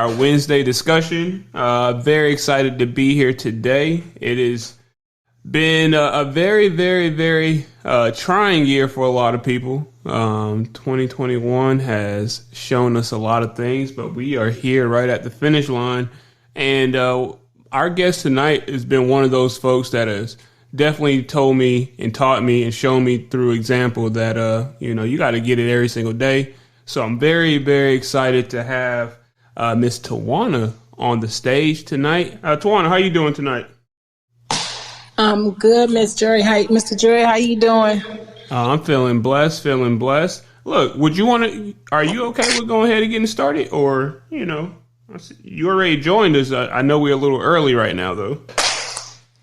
our Wednesday discussion. Very excited to be here today. It has been a very, very, very trying year for a lot of people. 2021 has shown us a lot of things, but we are here right at the finish line. And our guest tonight has been one of those folks that has definitely told me and taught me and shown me through example that, you got to get it every single day. So I'm very, very excited to have Miss Tawana on the stage tonight. Tawana, how you doing tonight? I'm good, Mr. Jury, how you doing? I'm feeling blessed. Look, are you okay with going ahead and getting started? Or, you already joined us. I know we're a little early right now, though.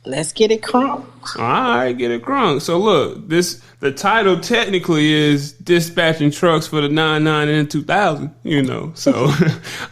Let's get it crunk. All right, get it crunk. So look, the title technically is Dispatching Trucks for the 99 and 2000, So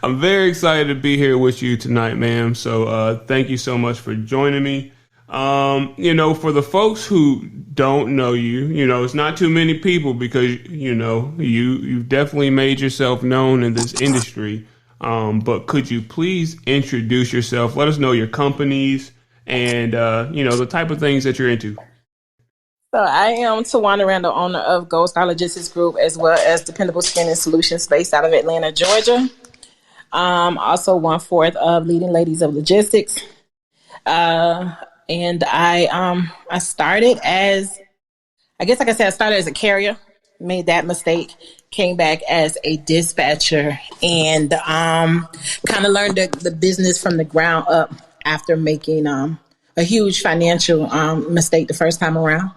I'm very excited to be here with you tonight, ma'am. So thank you so much for joining me. For the folks who don't know you, it's not too many people because, you've definitely made yourself known in this industry. But could you please introduce yourself? Let us know your companies and, the type of things that you're into. So I am Tawana Randall, owner of Gold Star Logistics Group, as well as Dependable Scanning Solutions based out of Atlanta, Georgia. Also 1/4 of leading Ladies of Logistix. And I started as, I started as a carrier, made that mistake, came back as a dispatcher, and kind of learned the business from the ground up after making a huge financial mistake the first time around.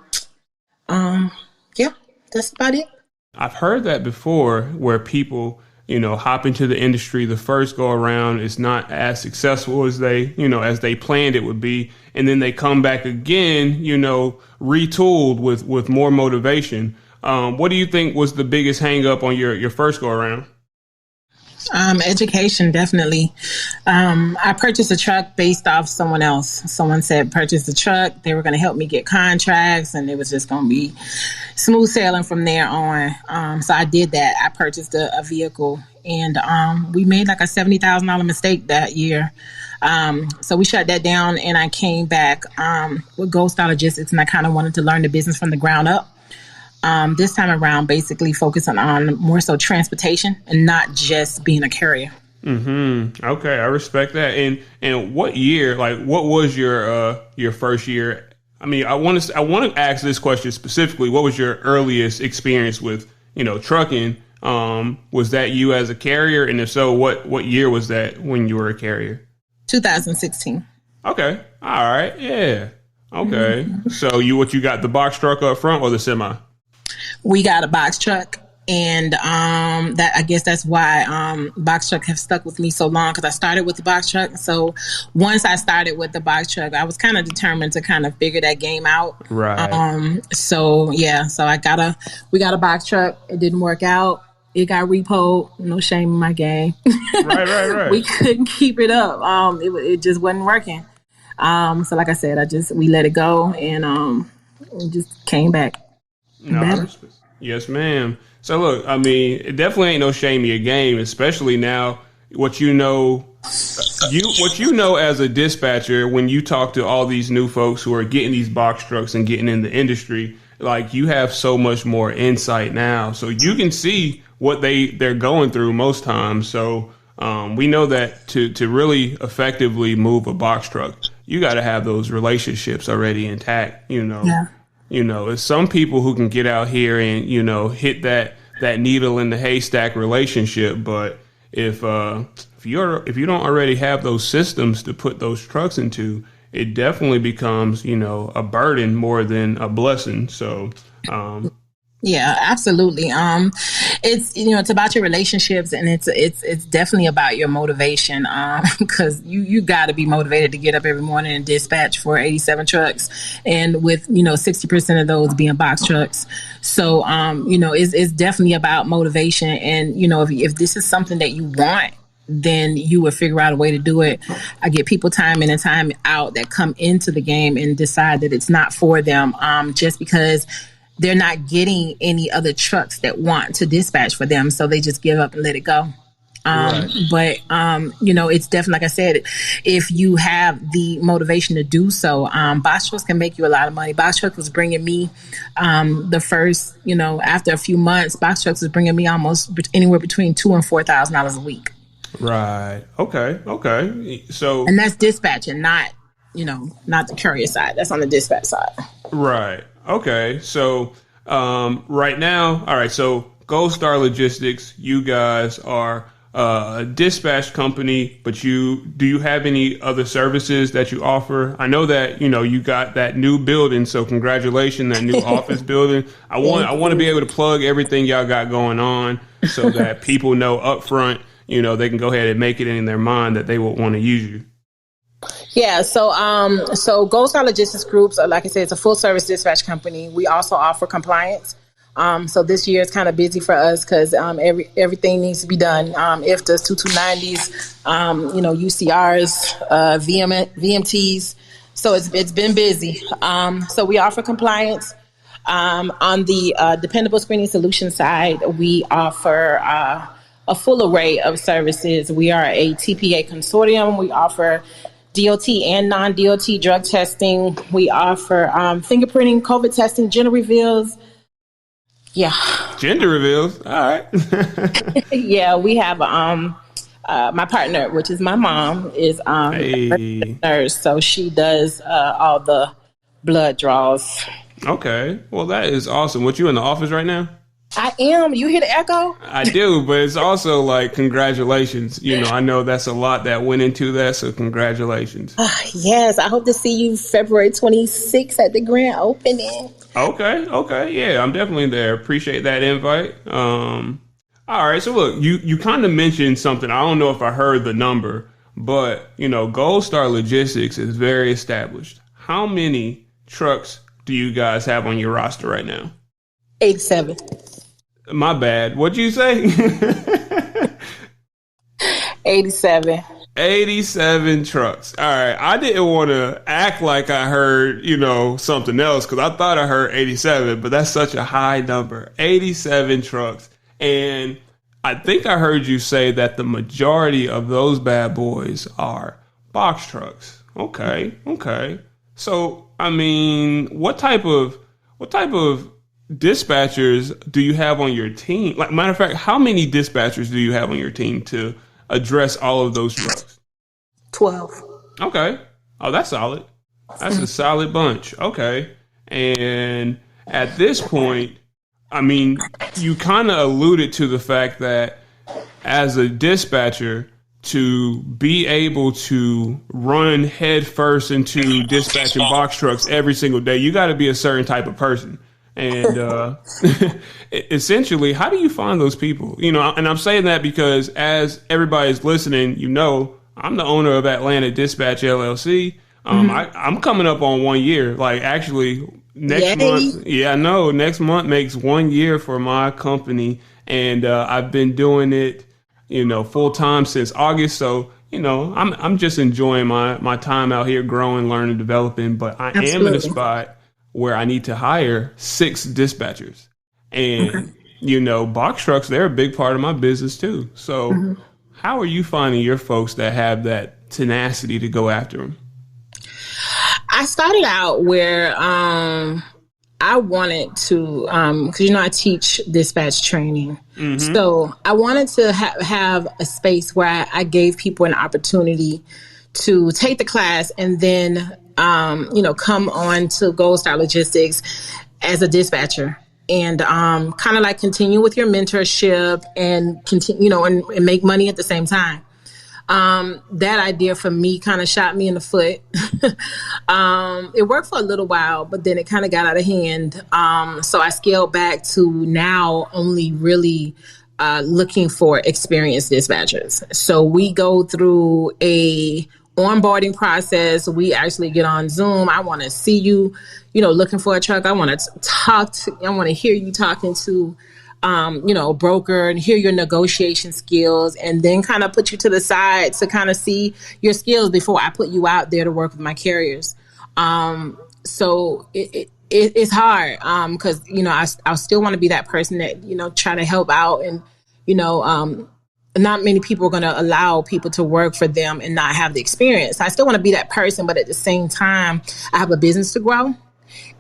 That's about it. I've heard that before where people, hop into the industry the first go around is not as successful as they planned it would be. And then they come back again, retooled with more motivation. What do you think was the biggest hang up on your first go around? Education, definitely. I purchased a truck based off someone else. Someone said purchase the truck. They were going to help me get contracts, and it was just going to be smooth sailing from there on. So I did that. I purchased a vehicle, and we made like a $70,000 mistake that year. So we shut that down, and I came back with Gold Star Logistics, and I kind of wanted to learn the business from the ground up. This time around, basically focusing on more so transportation and not just being a carrier. Mm-hmm. Okay, I respect that. And what year? What was your first year? I mean, I want to ask this question specifically. What was your earliest experience with trucking? Was that you as a carrier? And if so, what year was that when you were a carrier? 2016. Okay. All right. Yeah. Okay. Mm-hmm. So you got the box truck up front or the semi? We got a box truck, and that I guess that's why box truck have stuck with me so long, because I started with the box truck. So once I started with the box truck, I was kind of determined to kind of figure that game out. Right. So we got a box truck. It didn't work out. It got repoed. No shame in my game. Right. We couldn't keep it up. It just wasn't working. So like I said, we let it go, and we just came back. No, yes, ma'am. So look, I mean, it definitely ain't no shame in your game, especially now what you know as a dispatcher when you talk to all these new folks who are getting these box trucks and getting in the industry. Like, you have so much more insight now, so you can see what they're going through most times. So we know that to really effectively move a box truck, you got to have those relationships already intact. Yeah. It's some people who can get out here and, hit that needle in the haystack relationship. But if you don't already have those systems to put those trucks into, it definitely becomes, a burden more than a blessing. So, yeah, absolutely. It's about your relationships, and it's definitely about your motivation. Because you got to be motivated to get up every morning and dispatch for 87 trucks, and with 60% of those being box trucks. So it's definitely about motivation. And if this is something that you want, then you would figure out a way to do it. I get people time in and time out that come into the game and decide that it's not for them, just because they're not getting any other trucks that want to dispatch for them. So they just give up and let it go. Right. But it's definitely, like I said, if you have the motivation to do so, box trucks can make you a lot of money. Box trucks was bringing me the first, after a few months, box trucks was bringing me almost anywhere between $2,000 and $4,000 a week. Right. Okay. So, and that's dispatching, not the courier side. That's on the dispatch side. Right. Okay. So, right now, all right. So, Gold Star Logistics, you guys are a dispatch company, but do you have any other services that you offer? I know that, you got that new building. So congratulations, that new office building. I want to be able to plug everything y'all got going on so that people know up front, they can go ahead and make it in their mind that they will want to use you. Yeah, so Gold Star Logistics Groups, like I said, it's a full service dispatch company. We also offer compliance. So this year is kind of busy for us because everything needs to be done. IFTAs, 2290s, UCRs, VMTs. So it's been busy. So we offer compliance. On the dependable screening solution side, we offer a full array of services. We are a TPA consortium. We offer DOT and non-DOT drug testing. We offer fingerprinting, COVID testing, gender reveals. Yeah. Gender reveals. All right. Yeah, we have my partner, which is my mom, is a nurse, so she does all the blood draws. Okay. Well, that is awesome. What, you in the office right now? I am. You hear the echo? I do, but it's also like, congratulations. I know that's a lot that went into that, so congratulations. Yes, I hope to see you February 26th at the grand opening. Okay. Yeah, I'm definitely there. Appreciate that invite. All right. So look, you kind of mentioned something. I don't know if I heard the number, but Gold Star Logistics is very established. How many trucks do you guys have on your roster right now? 87. My bad. What'd you say? 87. 87 trucks. All right. I didn't want to act like I heard, something else because I thought I heard 87, but that's such a high number. 87 trucks. And I think I heard you say that the majority of those bad boys are box trucks. Okay. So, I mean, what type of dispatchers do you have on your team? Like, matter of fact, how many dispatchers do you have on your team to address all of those trucks? 12. Okay. Oh, that's solid. That's a solid bunch. Okay. And at this point, I mean, you kind of alluded to the fact that as a dispatcher, to be able to run head first into dispatching box trucks every single day, you got to be a certain type of person. And essentially, how do you find those people? And I'm saying that because as everybody's listening, I'm the owner of Atlanta Dispatch LLC. I'm coming up on 1 year. Like, actually, next month. Yeah, I know. Next month makes 1 year for my company. And I've been doing it, full time since August. So, I'm just enjoying my time out here growing, learning, developing. But I am in a spot where I need to hire 6 dispatchers. And, box trucks, they're a big part of my business too. So how are you finding your folks that have that tenacity to go after them? I started out where I wanted to, because I teach dispatch training. So I wanted to have a space where I gave people an opportunity to take the class and then, come on to Gold Star Logistics as a dispatcher and kind of like continue with your mentorship and continue, and make money at the same time. That idea for me kind of shot me in the foot. It worked for a little while, but then it kind of got out of hand. So I scaled back to now only really looking for experienced dispatchers. So we go through a onboarding process. We actually get on Zoom. I want to see you, looking for a truck. I want to I want to hear you talking to a broker and hear your negotiation skills, and then kind of put you to the side to kind of see your skills before I put you out there to work with my carriers. So it's hard because, I still want to be that person that, try to help out and, not many people are going to allow people to work for them and not have the experience. I still want to be that person, but at the same time, I have a business to grow.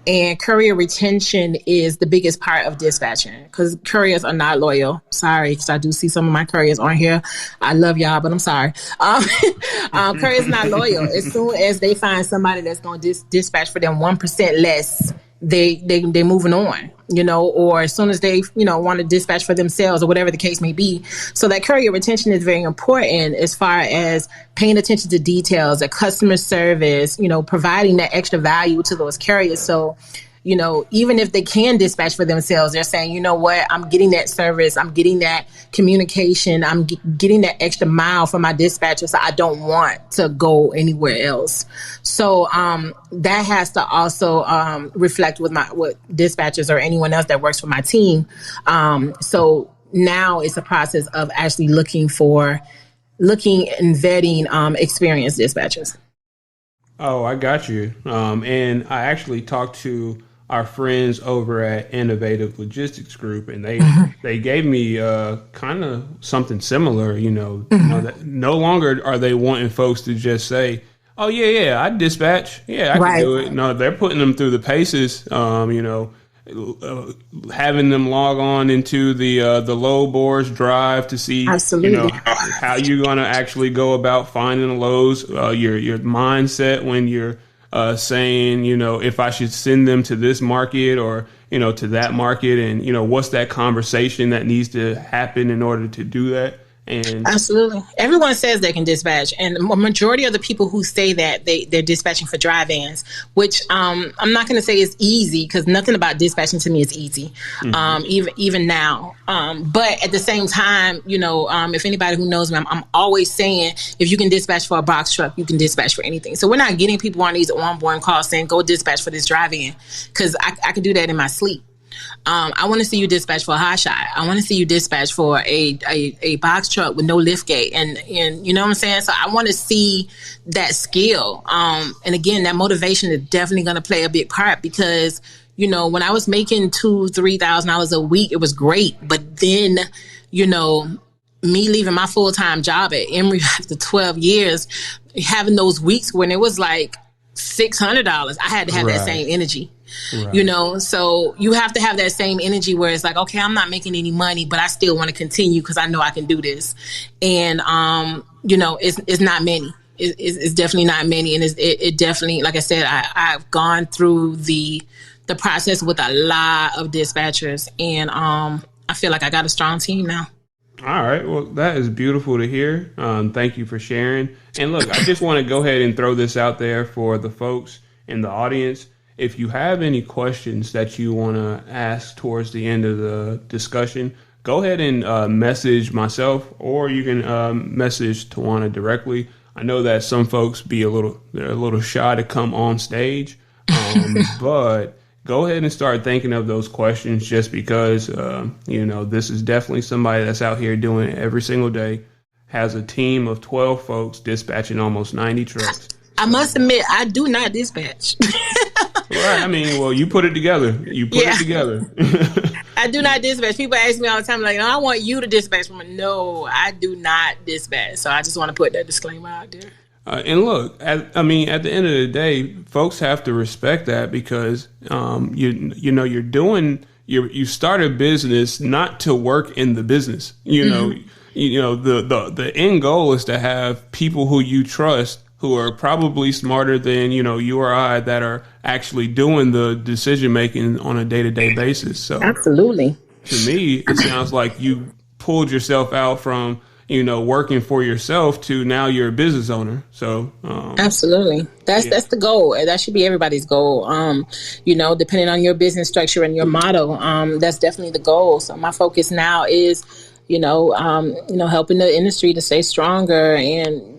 And courier retention is the biggest part of dispatching because couriers are not loyal. Sorry, because I do see some of my couriers on here. I love y'all, but I'm sorry. Couriers not loyal. As soon as they find somebody that's going to dispatch for them 1% less, they moving on, or as soon as they, want to dispatch for themselves or whatever the case may be. So that courier retention is very important as far as paying attention to details, a customer service, providing that extra value to those carriers. So, even if they can dispatch for themselves, they're saying, you know what, I'm getting that service, I'm getting that communication, I'm getting that extra mile from my dispatcher, so I don't want to go anywhere else. So that has to also reflect with dispatchers or anyone else that works for my team. So now it's a process of actually looking and vetting experienced dispatchers. Oh, I got you. And I actually talked to our friends over at Innovative Logistics Group, and they gave me kind of something similar. That no longer are they wanting folks to just say, "Oh yeah, I dispatch, I can do it." No, they're putting them through the paces. Having them log on into the load boards drive to see how you're going to actually go about finding the loads, your mindset when you're saying, if I should send them to this market or, to that market, and, what's that conversation that needs to happen in order to do that. And absolutely. Everyone says they can dispatch, and a majority of the people who say that they're dispatching for dry vans, which I'm not going to say is easy because nothing about dispatching to me is easy, even now. But at the same time, if anybody who knows me, I'm always saying if you can dispatch for a box truck, you can dispatch for anything. So we're not getting people on these onboard calls saying go dispatch for this dry van because I can do that in my sleep. I want to see you dispatch for a hot shot. I want to see you dispatch for a box truck with no lift gate. And you know what I'm saying? So I want to see that skill. And again, that motivation is definitely going to play a big part because, when I was making $2,000-$3,000 a week, it was great. But then, me leaving my full-time job at Emory after 12 years, having those weeks when it was like $600, I had to have that same energy. Right. So you have to have that same energy where it's like, okay, I'm not making any money, but I still want to continue because I know I can do this. And, it's not many. It's definitely not many. And it definitely, like I said, I've gone through the process with a lot of dispatchers, and I feel like I got a strong team now. All right. Well, that is beautiful to hear. Thank you for sharing. And look, I just want to go ahead and throw this out there for the folks in the audience. If you have any questions that you want to ask towards the end of the discussion, go ahead and message myself, or you can message Tawana directly. I know that some folks they're a little shy to come on stage, but go ahead and start thinking of those questions just because, this is definitely somebody that's out here doing it every single day, has a team of 12 folks dispatching almost 90 trucks. I must admit, I do not dispatch. Right. I mean, well, you put it together. It together. I do not dispatch. People ask me all the time, like, I want you to dispatch. No, I do not dispatch. So I just want to put that disclaimer out there. And look, at the end of the day, folks have to respect that because, you start a business not to work in the business. The end goal is to have people who you trust, who are probably smarter than, you or I, that are actually doing the decision making on a day-to-day basis. So absolutely. To me, it sounds like you pulled yourself out from, working for yourself to now you're a business owner. So absolutely. That's the goal. That should be everybody's goal. Depending on your business structure and your motto, that's definitely the goal. So my focus now is, helping the industry to stay stronger and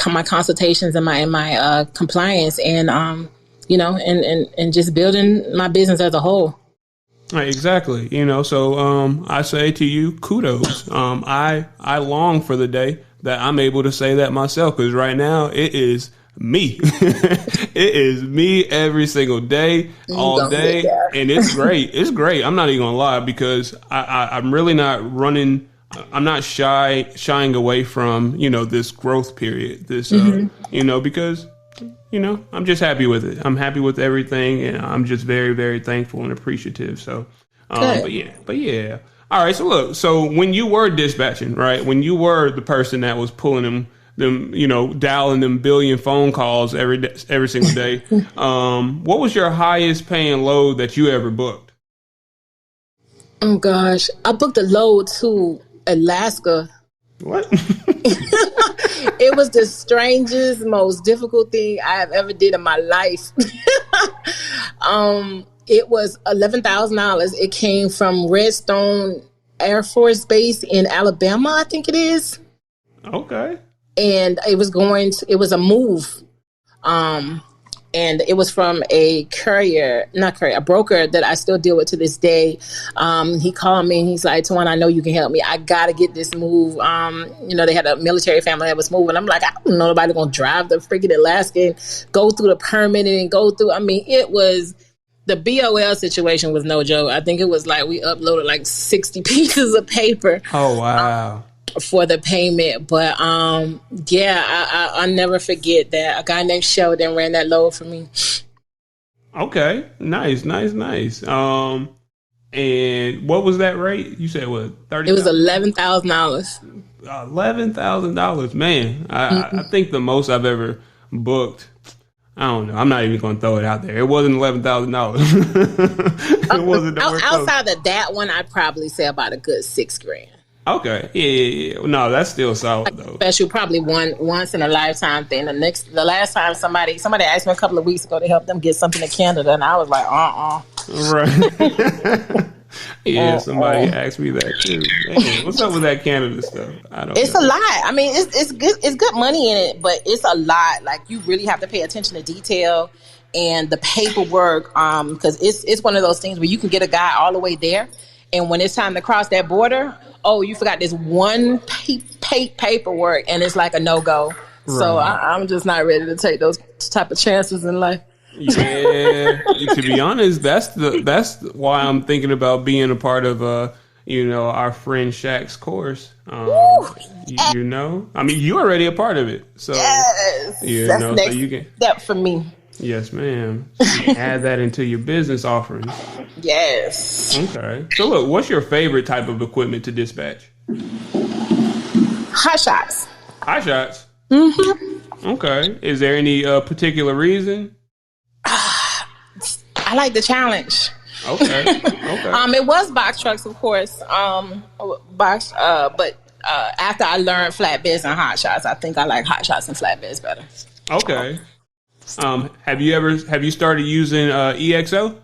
my consultations and my compliance and and just building my business as a whole. Exactly. So I say to you, kudos. I long for the day that I'm able to say that myself, because right now it is me. It is me every single day, all day. And it's great. It's great. I'm not even gonna lie, because I'm really not running I'm not shying away from, this growth period, this, because, I'm just happy with it. I'm happy with everything, and I'm just very, very thankful and appreciative. So, but yeah. All right. So look, so when you were dispatching, right, when you were the person that was pulling them, dialing them billion phone calls every single day, what was your highest paying load that you ever booked? Oh gosh, I booked a load to Alaska. What? It was the strangest, most difficult thing I have ever did in my life. It was $11,000. It came from Redstone Air Force Base in Alabama, I think it is. Okay. And it was a move. And it was from a broker that I still deal with to this day. He called me and he's like, Tawana, I know you can help me. I got to get this move. They had a military family that was moving. I'm like, I don't know nobody going to drive the freaking Alaska and go through the permitting and go through. I mean, it was, the BOL situation was no joke. I think it was like we uploaded like 60 pieces of paper. Oh, wow. For the payment. But I'll never forget that a guy named Sheldon ran that load for me. Okay. Nice. And what was that rate? You said what, 30? It was $11,000. $11,000. Man, I think the most I've ever booked, I don't know, I'm not even going to throw it out there. It wasn't $11,000. It wasn't outside of that one, I'd probably say about a good $6,000. Okay. Yeah. No, that's still solid though. Special, probably once in a lifetime thing. The last time somebody asked me a couple of weeks ago to help them get something to Canada, and I was like, Right. Yeah, somebody asked me that too. Man, what's up with that Canada stuff? It's a lot. I mean, it's good. It's good money in it, but it's a lot. Like, you really have to pay attention to detail and the paperwork. Because it's one of those things where you can get a guy all the way there, and when it's time to cross that border, oh, you forgot this one paperwork, and it's like a no-go. Right. So I'm just not ready to take those type of chances in life. Yeah, to be honest, that's why I'm thinking about being a part of our friend Shaq's course. I mean, you're already a part of it, so yes, that's so next you can step for me. Yes, ma'am. So you can add that into your business offerings. Yes. Okay. So look, what's your favorite type of equipment to dispatch? Hot shots. Hot shots? Mm-hmm. Okay. Is there any particular reason? I like the challenge. Okay. It was box trucks, of course. But after I learned flatbeds and hot shots, I think I like hot shots and flatbeds better. Okay. Have you started using EXO?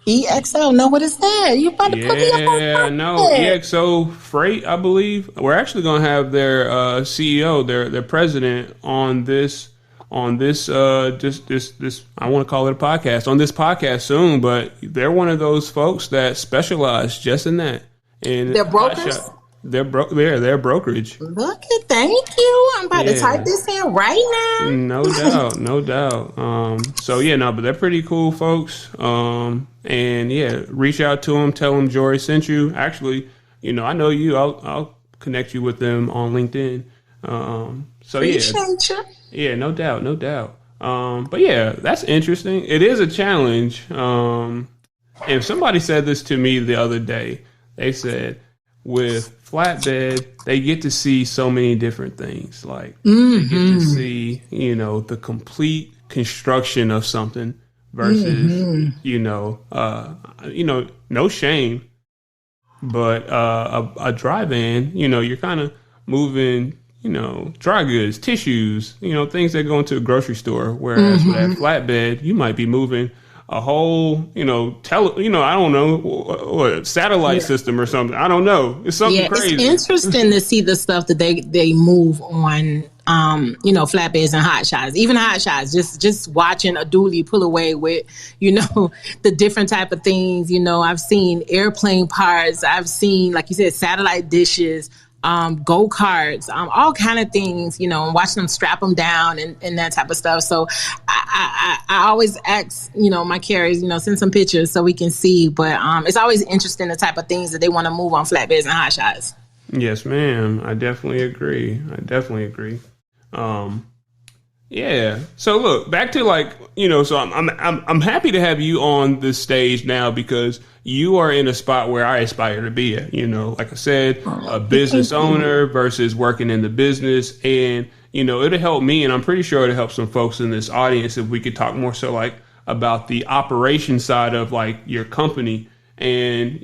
EXO? No, what is that? You about to put me up on Yeah, no, EXO Freight, I believe. We're actually going to have their CEO, their president on this I want to call it a podcast, on this podcast soon, but they're one of those folks that specialize just in that. And they're brokers? They're brokerage. Look at, thank you. I'm about to type this in right now. No doubt. But they're pretty cool folks. And yeah, reach out to them, tell them Jory sent you. Actually, I know you. I'll connect you with them on LinkedIn. Appreciate you. Yeah, no doubt. But yeah, that's interesting. It is a challenge. If somebody said this to me the other day, they said with flatbed, they get to see so many different things. Like they get to see, the complete construction of something versus, no shame, but a dry van, you're kind of moving, dry goods, tissues, things that go into a grocery store. Whereas with that flatbed, you might be moving a whole, I don't know, satellite system or something. I don't know. It's something crazy. It's interesting to see the stuff that they move on, flatbeds and hot shots. Even hot shots, just watching a dually pull away with, the different type of things. I've seen airplane parts. I've seen, like you said, satellite dishes, go-karts, all kind of things, and watch them strap them down and that type of stuff. So I always ask, my carriers, send some pictures so we can see. But it's always interesting the type of things that they want to move on flatbeds and hot shots. Yes, ma'am. I definitely agree. Yeah. So look, back to so I'm happy to have you on this stage now because you are in a spot where I aspire to be at. Like I said, a business owner versus working in the business, and it'll help me, and I'm pretty sure it'll help some folks in this audience if we could talk more so about the operation side of your company. And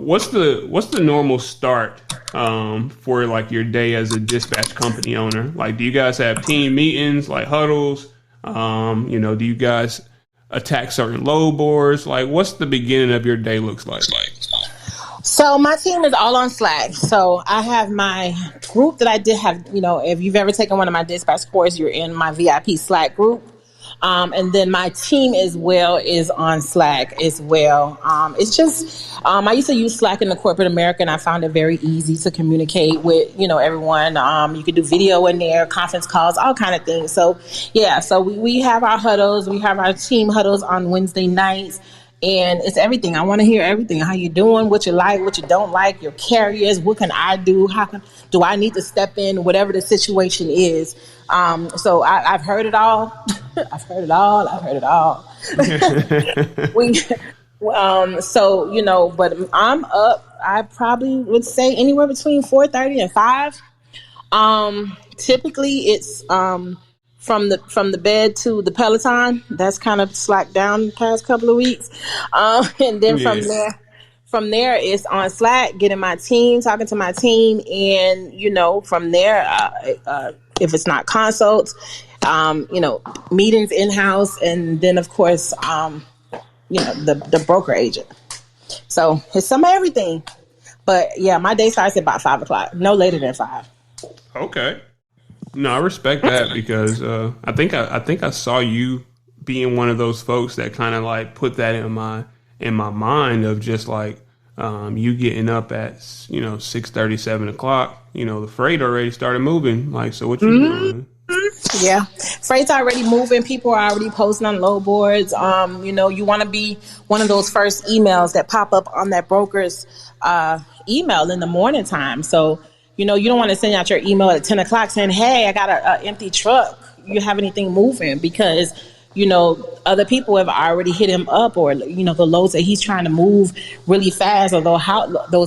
what's the normal start for your day as a dispatch company owner? Do you guys have team meetings, huddles? Do you guys attack certain load boards? What's the beginning of your day looks like? So my team is all on Slack. So I have my group that I did have, if you've ever taken one of my dispatch courses, you're in my VIP Slack group. And then my team as well is on Slack as well. It's just, I used to use Slack in the corporate America, and I found it very easy to communicate with, everyone. You could do video in there, conference calls, all kind of things. So yeah, so we have our huddles. We have our team huddles on Wednesday nights. And it's everything. I want to hear everything. How you doing? What you like? What you don't like? Your carriers. What can I do? Do I need to step in? Whatever the situation is. So I've heard it all. I've heard it all. So but I'm up. I probably would say anywhere between 4:30 and 5. Typically, it's from the bed to the Peloton. That's kind of slacked down the past couple of weeks. And then from there it's on Slack, getting my team, talking to my team. And, from there, if it's not consults, meetings in-house. And then, of course, the broker agent. So it's some of everything. But, yeah, my day starts at about 5 o'clock, no later than 5. Okay. No, I respect that because I think I saw you being one of those folks that kind of put that in my mind of just you getting up at 6:30, 7 o'clock. The freight already started moving. So what you doing? Yeah, freight's already moving. People are already posting on load boards. You want to be one of those first emails that pop up on that broker's email in the morning time. So. You don't want to send out your email at 10 o'clock saying, hey, I got an empty truck. You have anything moving? Because, other people have already hit him up, or, the loads that he's trying to move really fast, or those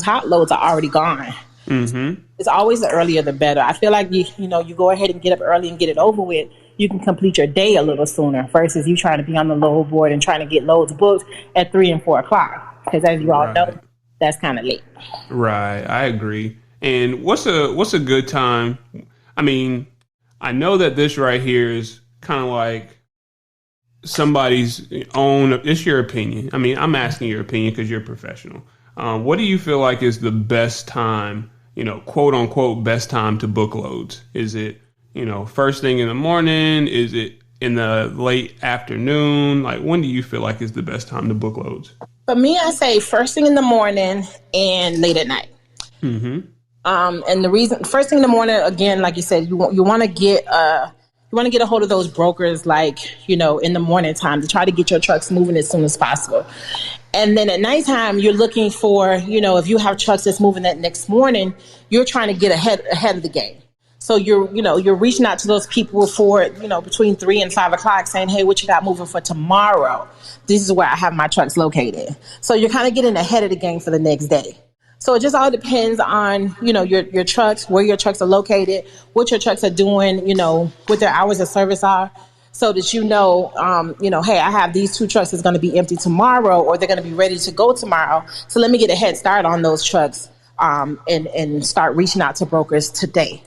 hot loads are already gone. Mm-hmm. It's always the earlier the better. I feel like, you go ahead and get up early and get it over with. You can complete your day a little sooner versus you trying to be on the load board and trying to get loads booked at 3 and 4 o'clock. Because as you all know, that's kind of late. Right. I agree. And what's a good time? I mean, I know that this right here is kind of like somebody's own. It's your opinion. I mean, I'm asking your opinion because you're a professional. What do you feel like is the best time, quote unquote, best time to book loads? Is it, first thing in the morning? Is it in the late afternoon? When do you feel like is the best time to book loads? For me, I say first thing in the morning and late at night. Mm-hmm. And the reason, first thing in the morning, again, like you said, you want to get a hold of those brokers, in the morning time to try to get your trucks moving as soon as possible. And then at nighttime, you're looking for, if you have trucks that's moving that next morning, you're trying to get ahead of the game. So you're reaching out to those people for, between 3 and 5 o'clock saying, hey, what you got moving for tomorrow? This is where I have my trucks located. So you're kind of getting ahead of the game for the next day. So it just all depends on, your trucks, where your trucks are located, what your trucks are doing, what their hours of service are, so that hey, I have these 2 trucks that's going to be empty tomorrow, or they're going to be ready to go tomorrow. So let me get a head start on those trucks and start reaching out to brokers today.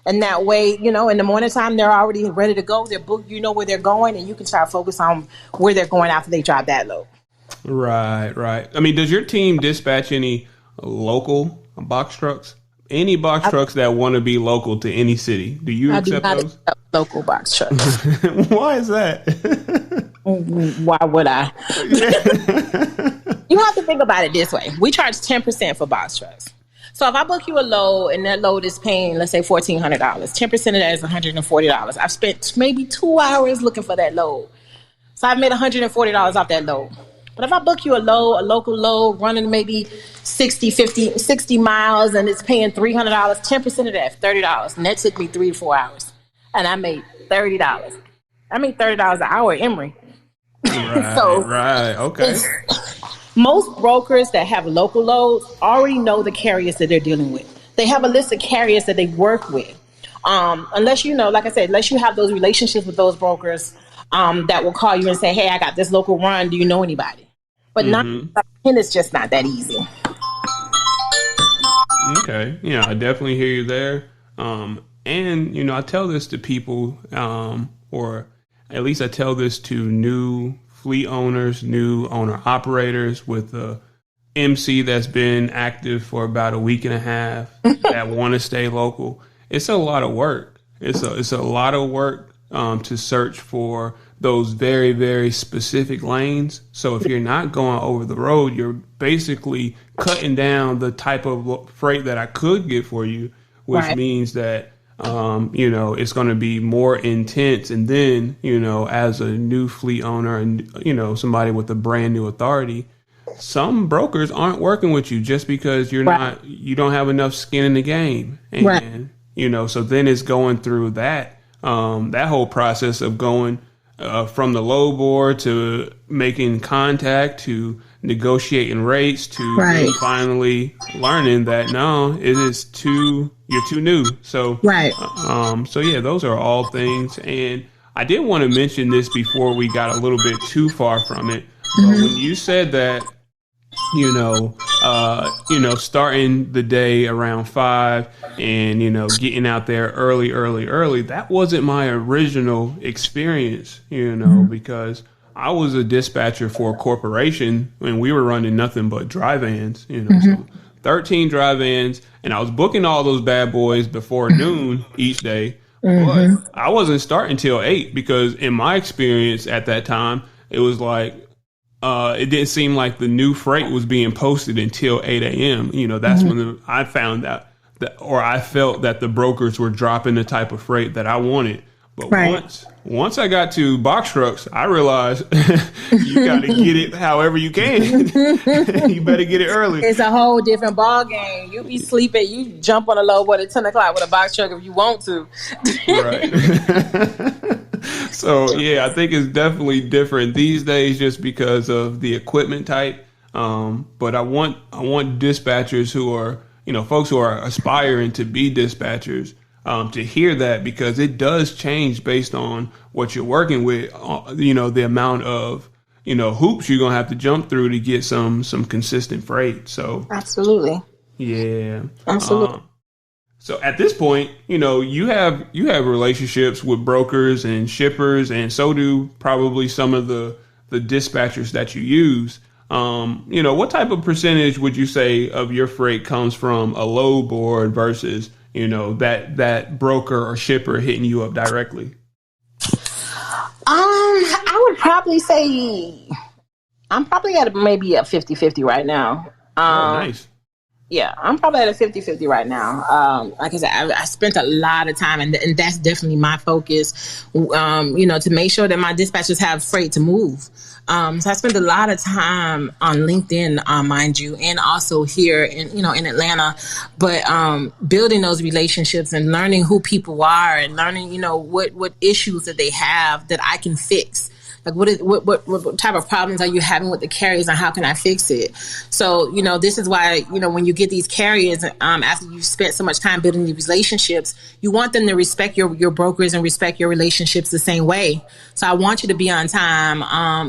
And that way, in the morning time, they're already ready to go. They're booked, where they're going, and you can try to focus on where they're going after they drop that load. Right. I mean, does your team dispatch any local box trucks? Any box trucks that want to be local to any city? Do you accept those? Accept local box trucks. Why is that? Why would I? You have to think about it this way. We charge 10% for box trucks. So if I book you a load and that load is paying, let's say $1,400, 10% of that is $140. I've spent maybe 2 hours looking for that load. So I've made $140 off that load. But if I book you a local load, running maybe 60 miles, and it's paying $300, 10% of that, $30. And that took me 3 to 4 hours. And I made $30. I made $30 an hour at Emory. Right, okay. Most brokers that have local loads already know the carriers that they're dealing with. They have a list of carriers that they work with. Unless you know, like I said, unless you have those relationships with those brokers that will call you and say, hey, I got this local run. Do you know anybody? But it's just not that easy. Okay. Yeah, I definitely hear you there. And, you know, I tell this to people, or at least I tell this to new fleet owners, new owner operators with a MC that's been active for about a week and a half that want to stay local. It's a lot of work. It's a lot of work to search for those very, very specific lanes. So if you're not going over the road, you're basically cutting down the type of freight that I could get for you, which means that, you know, it's going to be more intense. And then, you know, as a new fleet owner and, you know, somebody with a brand new authority, some brokers aren't working with you just because you don't have enough skin in the game. And, you know, so then it's going through that whole process of going from the low board to making contact to negotiating rates to then finally learning that you're too new. So, so yeah, those are all things. And I did want to mention this before we got a little bit too far from it. But when you said that, you know, starting the day around 5 and, you know, getting out there early, that wasn't my original experience, you know, because I was a dispatcher for a corporation and we were running nothing but dry vans, you know, so 13 dry vans, and I was booking all those bad boys before noon each day. But I wasn't starting till 8 because in my experience at that time, it was like, it didn't seem like the new freight was being posted until 8 a.m. You know, that's when I found out or I felt that the brokers were dropping the type of freight that I wanted. But once I got to box trucks, I realized you got to get it however you can. You better get it early. It's a whole different ball game. You be sleeping, you jump on a low board at 10 o'clock with a box truck if you want to. So, yeah, I think it's definitely different these days just because of the equipment type. But I want dispatchers who are, you know, folks who are aspiring to be dispatchers to hear that, because it does change based on what you're working with, you know, the amount of, you know, hoops you're going to have to jump through to get some consistent freight. So absolutely. Yeah. Absolutely. So at this point, you know, you have relationships with brokers and shippers, and so do probably some of the dispatchers that you use. You know, what type of percentage would you say of your freight comes from a load board versus, you know, that broker or shipper hitting you up directly? I would probably say I'm probably at maybe a 50-50 right now. Nice. Yeah, I'm probably at a 50-50 right now. Like I said, I spent a lot of time, and that's definitely my focus, you know, to make sure that my dispatchers have freight to move. So I spent a lot of time on LinkedIn, mind you, and also here in Atlanta, but building those relationships and learning who people are and learning, you know, what issues that they have that I can fix. Like what type of problems are you having with the carriers, and how can I fix it? So, you know, this is why, you know, when you get these carriers, after you've spent so much time building these relationships, you want them to respect your brokers and respect your relationships the same way. So I want you to be on time.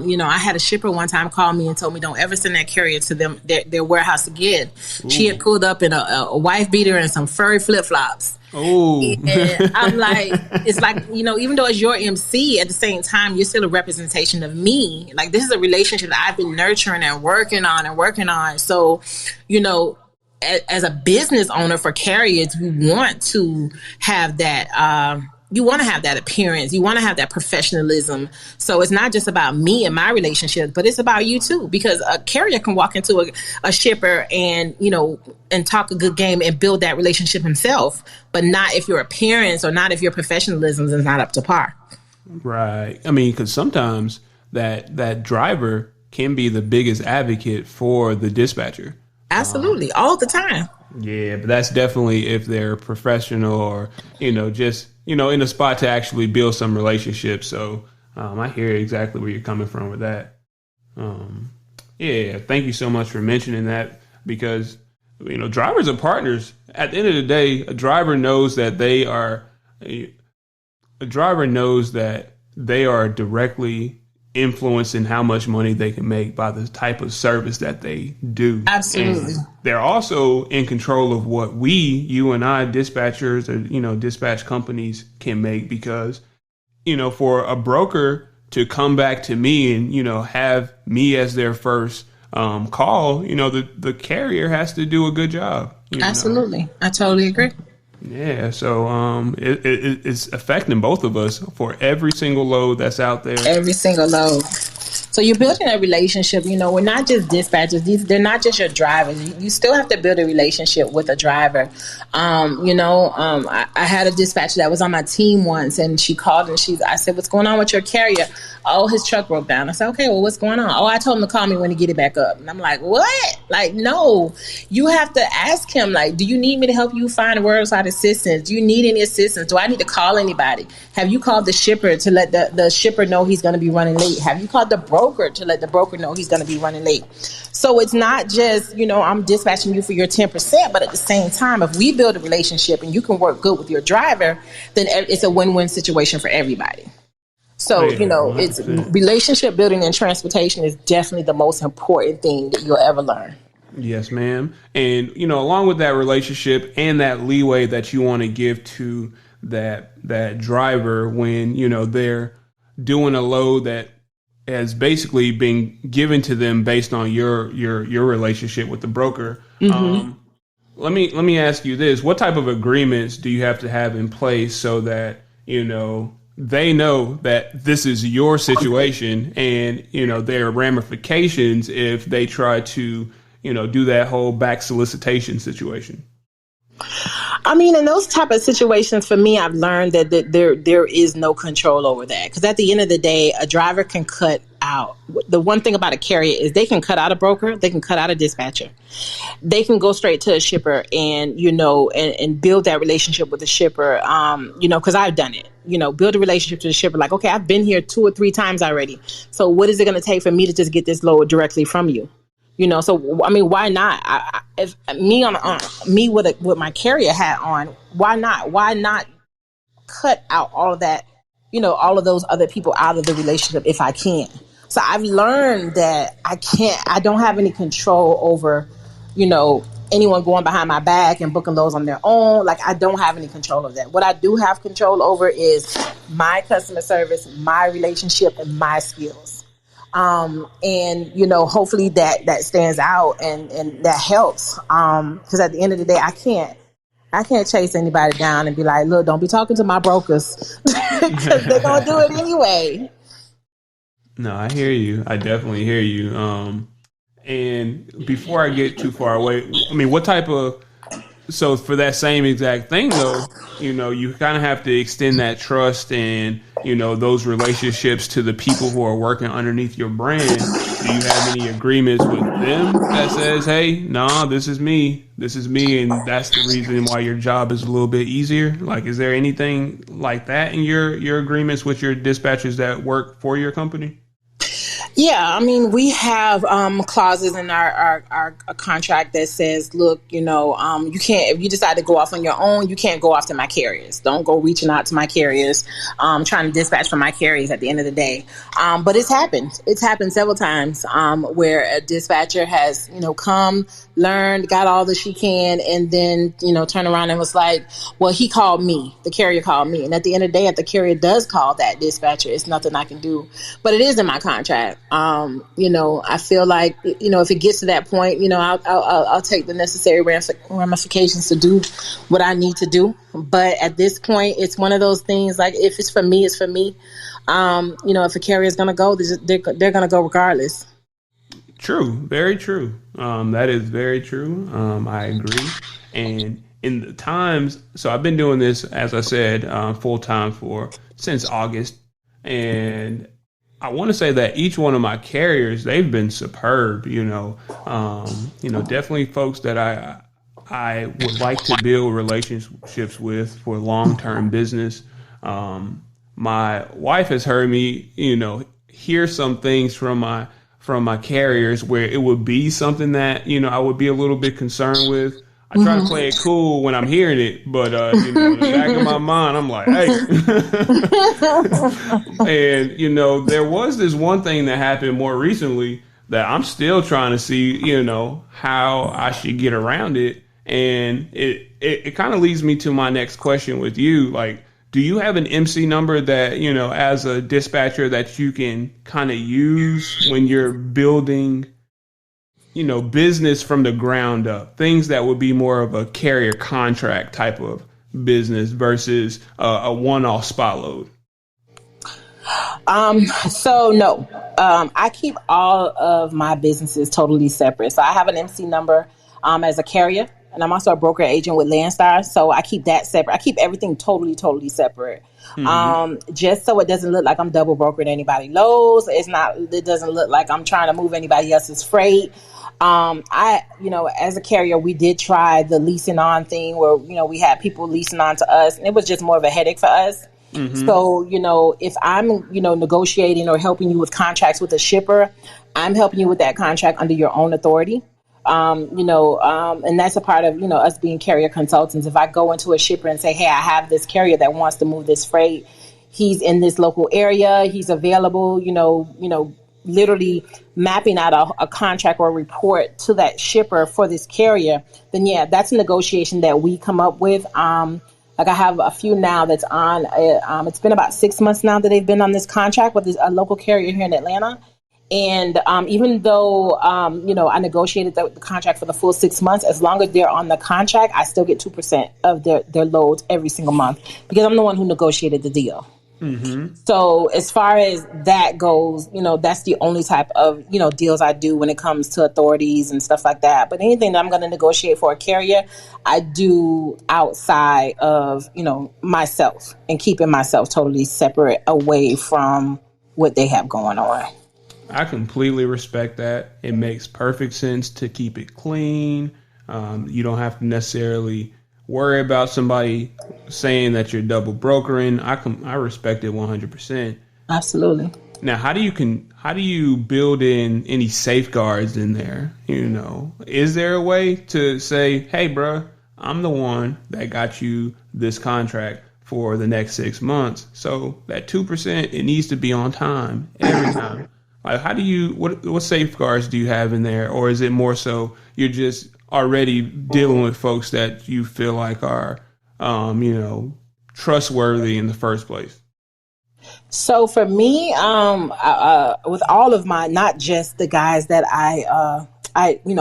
You know, I had a shipper one time call me and told me don't ever send that carrier to them their warehouse again. Ooh. She had pulled up in a wife beater and some furry flip-flops. Oh, and I'm like, it's like, you know, even though it's your MC, at the same time, you're still a representation of me. Like, this is a relationship that I've been nurturing and working on. So, you know, as a business owner for carriers, you want to have that, you want to have that appearance. You want to have that professionalism. So it's not just about me and my relationship, but it's about you too. Because a carrier can walk into a shipper and, and talk a good game and build that relationship himself, but not if your appearance or not if your professionalism is not up to par. Right. I mean, because sometimes that driver can be the biggest advocate for the dispatcher. Absolutely. All the time. Yeah, but that's definitely if they're professional or, just, in a spot to actually build some relationships. So I hear exactly where you're coming from with that. Yeah, thank you so much for mentioning that because, drivers are partners. At the end of the day, a driver knows that they are directly influencing how much money they can make by the type of service that they do. Absolutely. And they're also in control of what you and I, dispatchers or, dispatch companies can make because, for a broker to come back to me and, have me as their first call, the carrier has to do a good job. Absolutely. I totally agree. Yeah, so it's affecting both of us for every single load that's out there. Every single load. So you're building a relationship. We're not just dispatchers. They're not just your drivers. You still have to build a relationship with a driver. I had a dispatcher that was on my team once, and she called and I said, "What's going on with your carrier?" "Oh, his truck broke down." I said, "Okay, well, what's going on?" "Oh, I told him to call me when he get it back up." And I'm like, "What?" Like, no, you have to ask him, like, do you need me to help you find roadside assistance? Do you need any assistance? Do I need to call anybody? Have you called the shipper to let the shipper know he's going to be running late? Have you called the broker to let the broker know he's going to be running late? So it's not just, I'm dispatching you for your 10%, but at the same time, if we build a relationship and you can work good with your driver, then it's a win-win situation for everybody. So, it's relationship building in transportation is definitely the most important thing that you'll ever learn. Yes, ma'am. And, along with that relationship and that leeway that you want to give to that driver when, they're doing a load that has basically been given to them based on your relationship with the broker. Mm-hmm. Let me ask you this. What type of agreements do you have to have in place so that, they know that this is your situation and, there are ramifications if they try to, do that whole back solicitation situation? I mean, in those type of situations, for me, I've learned that there is no control over that. Because at the end of the day, a driver can cut out. The one thing about a carrier is they can cut out a broker. They can cut out a dispatcher. They can go straight to a shipper and, and build that relationship with the shipper, because I've done it. Build a relationship to the shipper. Like, okay, I've been here 2 or 3 times already. So what is it going to take for me to just get this load directly from you? So I mean, why not? If me with my carrier hat on, why not? Why not cut out all of that? All of those other people out of the relationship if I can. So I've learned that I don't have any control over, anyone going behind my back and booking loads on their own. Like, I don't have any control of that. What I do have control over is my customer service, my relationship, and my skills. Hopefully that stands out and that helps. Cause at the end of the day, I can't chase anybody down and be like, look, don't be talking to my brokers because they're going to do it anyway. No, I hear you. I definitely hear you. And before I get too far away, I mean, so for that same exact thing though, you kind of have to extend that trust and, those relationships to the people who are working underneath your brand. Do you have any agreements with them that says, hey, nah, this is me and that's the reason why your job is a little bit easier? Like, is there anything like that in your agreements with your dispatchers that work for your company? Yeah, I mean, we have clauses in our contract that says, look, you can't, if you decide to go off on your own, you can't go off to my carriers. Don't go reaching out to my carriers, trying to dispatch from my carriers at the end of the day. But it's happened. It's happened several times where a dispatcher has, come, learned, got all that she can, and then, turn around and was like, well, he called me. The carrier called me. And at the end of the day, if the carrier does call that dispatcher, it's nothing I can do. But it is in my contract. I feel like, if it gets to that point, I'll take the necessary ramifications to do what I need to do. But at this point, it's one of those things, like, if it's for me, it's for me. If a carrier is going to go, they're going to go regardless. True. Very true. That is very true. I agree. And in the times, so I've been doing this, as I said, full time since August. And I want to say that each one of my carriers, they've been superb, definitely folks that I would like to build relationships with for long-term business. My wife has heard me, hear some things from my carriers where it would be something that, I would be a little bit concerned with. I try to play it cool when I'm hearing it, but in the back of my mind, I'm like, hey. And there was this one thing that happened more recently that I'm still trying to see, how I should get around it. And it kind of leads me to my next question with you. Like, do you have an MC number that, as a dispatcher, that you can kind of use when you're building, business from the ground up, things that would be more of a carrier contract type of business versus a one-off spot load? So no, I keep all of my businesses totally separate. So I have an MC number, as a carrier, and I'm also a broker agent with Landstar. So I keep that separate. I keep everything totally separate. Just so it doesn't look like I'm double brokering anybody loads. It doesn't look like I'm trying to move anybody else's freight. As a carrier, we did try the leasing on thing where, we had people leasing on to us, and it was just more of a headache for us. So, if I'm, negotiating or helping you with contracts with a shipper, I'm helping you with that contract under your own authority. And that's a part of, us being carrier consultants. If I go into a shipper and say, hey, I have this carrier that wants to move this freight, he's in this local area, he's available, literally mapping out a contract or a report to that shipper for this carrier, then yeah, that's a negotiation that we come up with. Like I have a few now that's on, it's been about 6 months now that they've been on this contract with a local carrier here in Atlanta. And even though, I negotiated the contract for the full 6 months, as long as they're on the contract, I still get 2% of their loads every single month because I'm the one who negotiated the deal. So as far as that goes, that's the only type of, deals I do when it comes to authorities and stuff like that. But anything that I'm going to negotiate for a carrier, I do outside of, myself and keeping myself totally separate away from what they have going on. I completely respect that. It makes perfect sense to keep it clean. You don't have to necessarily worry about somebody saying that you're double brokering. I respect it 100%. Absolutely. Now, how do you build in any safeguards in there? Is there a way to say, hey, bro, I'm the one that got you this contract for the next 6 months. So that 2%, it needs to be on time every time. Like, what safeguards do you have in there? Or is it more so you're just already dealing with folks that you feel like are, trustworthy in the first place? So for me, with all of my, not just the guys that I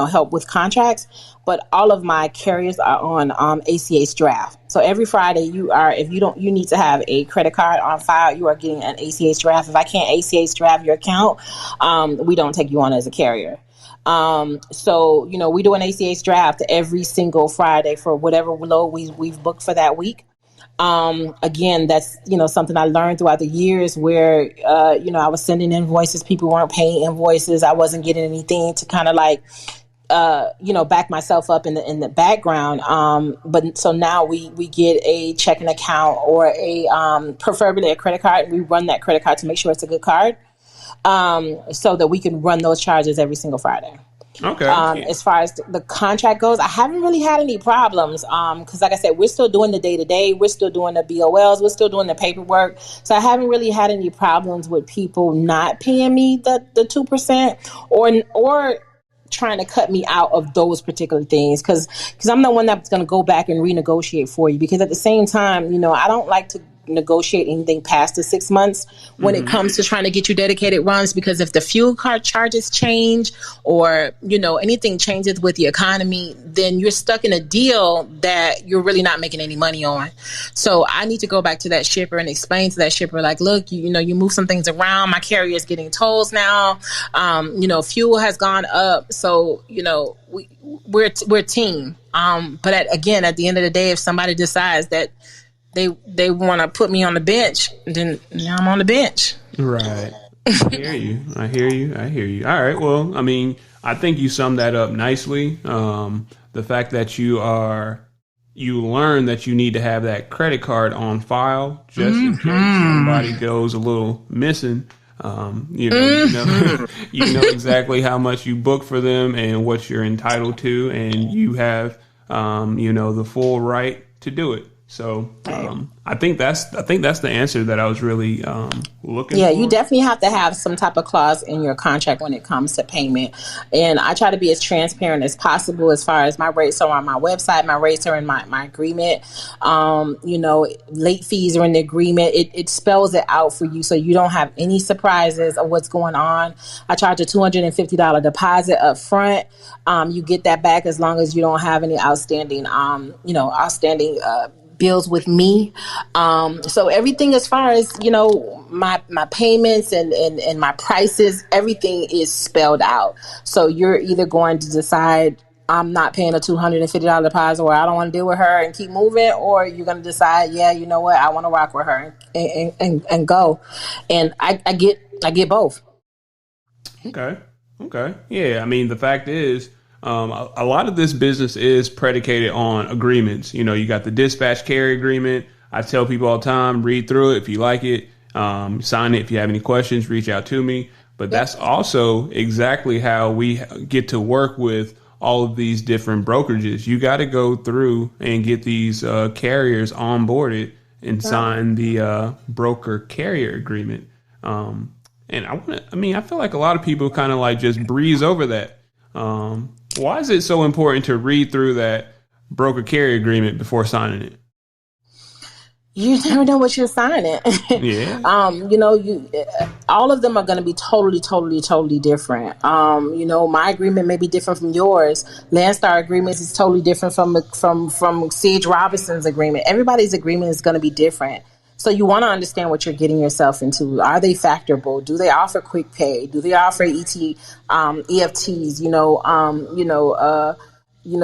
help with contracts, but all of my carriers are on ACH draft. So every Friday you need to have a credit card on file. You are getting an ACH draft. If I can't ACH draft your account, we don't take you on as a carrier. So we do an ACH draft every single Friday for whatever load we've booked for that week. Again, that's, something I learned throughout the years where, I was sending invoices. People weren't paying invoices. I wasn't getting anything to kind of like, back myself up in the background. But so now we get a checking account or preferably a credit card, and we run that credit card to make sure it's a good card. So that we can run those charges every single Friday. Okay. As far as the contract goes, I haven't really had any problems. Because like I said, we're still doing the day-to-day. We're still doing the BOLs. We're still doing the paperwork. So I haven't really had any problems with people not paying me the 2% or trying to cut me out of those particular things. Because I'm the one that's going to go back and renegotiate for you. Because at the same time, I don't like to negotiate anything past the 6 months when it comes to trying to get you dedicated runs, because if the fuel card charges change or, anything changes with the economy, then you're stuck in a deal that you're really not making any money on. So I need to go back to that shipper and explain to that shipper, like, look, you move some things around. My carrier is getting tolls now. Fuel has gone up. So, we're a team. But at the end of the day, if somebody decides that they want to put me on the bench, then I'm on the bench. Right. I hear you. All right. Well, I mean, I think you summed that up nicely. The fact that you learn that you need to have that credit card on file just in case somebody goes a little missing. You know exactly how much you book for them and what you're entitled to, and you have the full right to do it. So I think that's the answer that I was really looking for. Yeah, you definitely have to have some type of clause in your contract when it comes to payment. And I try to be as transparent as possible as far as my rates are on my website. My rates are in my agreement. Late fees are in the agreement. It spells it out for you so you don't have any surprises of what's going on. I charge a $250 deposit up front. You get that back as long as you don't have any outstanding bills with me. So everything as far as, my payments and my prices, everything is spelled out. So you're either going to decide I'm not paying a $250 deposit or I don't want to deal with her and keep moving, or you're going to decide, yeah, you know what, I want to rock with her and go. And I get both. Okay. Yeah. I mean, the fact is, a lot of this business is predicated on agreements. You got the dispatch carrier agreement. I tell people all the time, read through it. If you like it, sign it. If you have any questions, reach out to me. But that's also exactly how we get to work with all of these different brokerages. You got to go through and get these carriers onboarded and sign the broker carrier agreement. And I feel like a lot of people kind of like just breeze over that. Why is it so important to read through that broker carrier agreement before signing it? You never know what you're signing. Yeah. All of them are going to be totally different. My agreement may be different from yours. Landstar agreements is totally different from Siege Robinson's agreement. Everybody's agreement is going to be different. So you want to understand what you're getting yourself into. Are they factorable? Do they offer quick pay? Do they offer EFTs?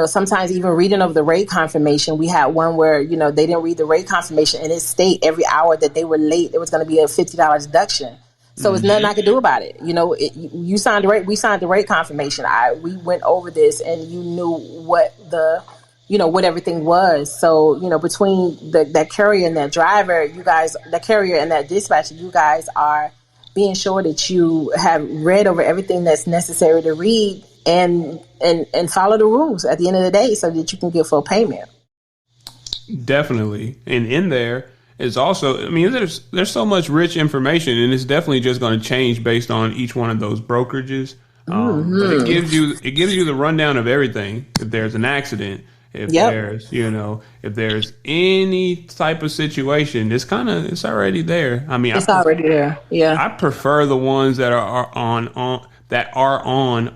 Sometimes even reading of the rate confirmation. We had one where, they didn't read the rate confirmation and it stated every hour that they were late, there was going to be a $50 deduction. So there's nothing I could do about it. You signed the rate. We signed the rate confirmation. We went over this and you knew what what everything was. So, between that carrier and that driver, the carrier and that dispatcher, you guys are being sure that you have read over everything that's necessary to read and follow the rules at the end of the day so that you can get full payment. Definitely. And in there is also, there's so much rich information, and it's definitely just going to change based on each one of those brokerages. But it gives you the rundown of everything. If there's an accident, if there's any type of situation, it's already there. It's already there. Yeah. I prefer the ones that are on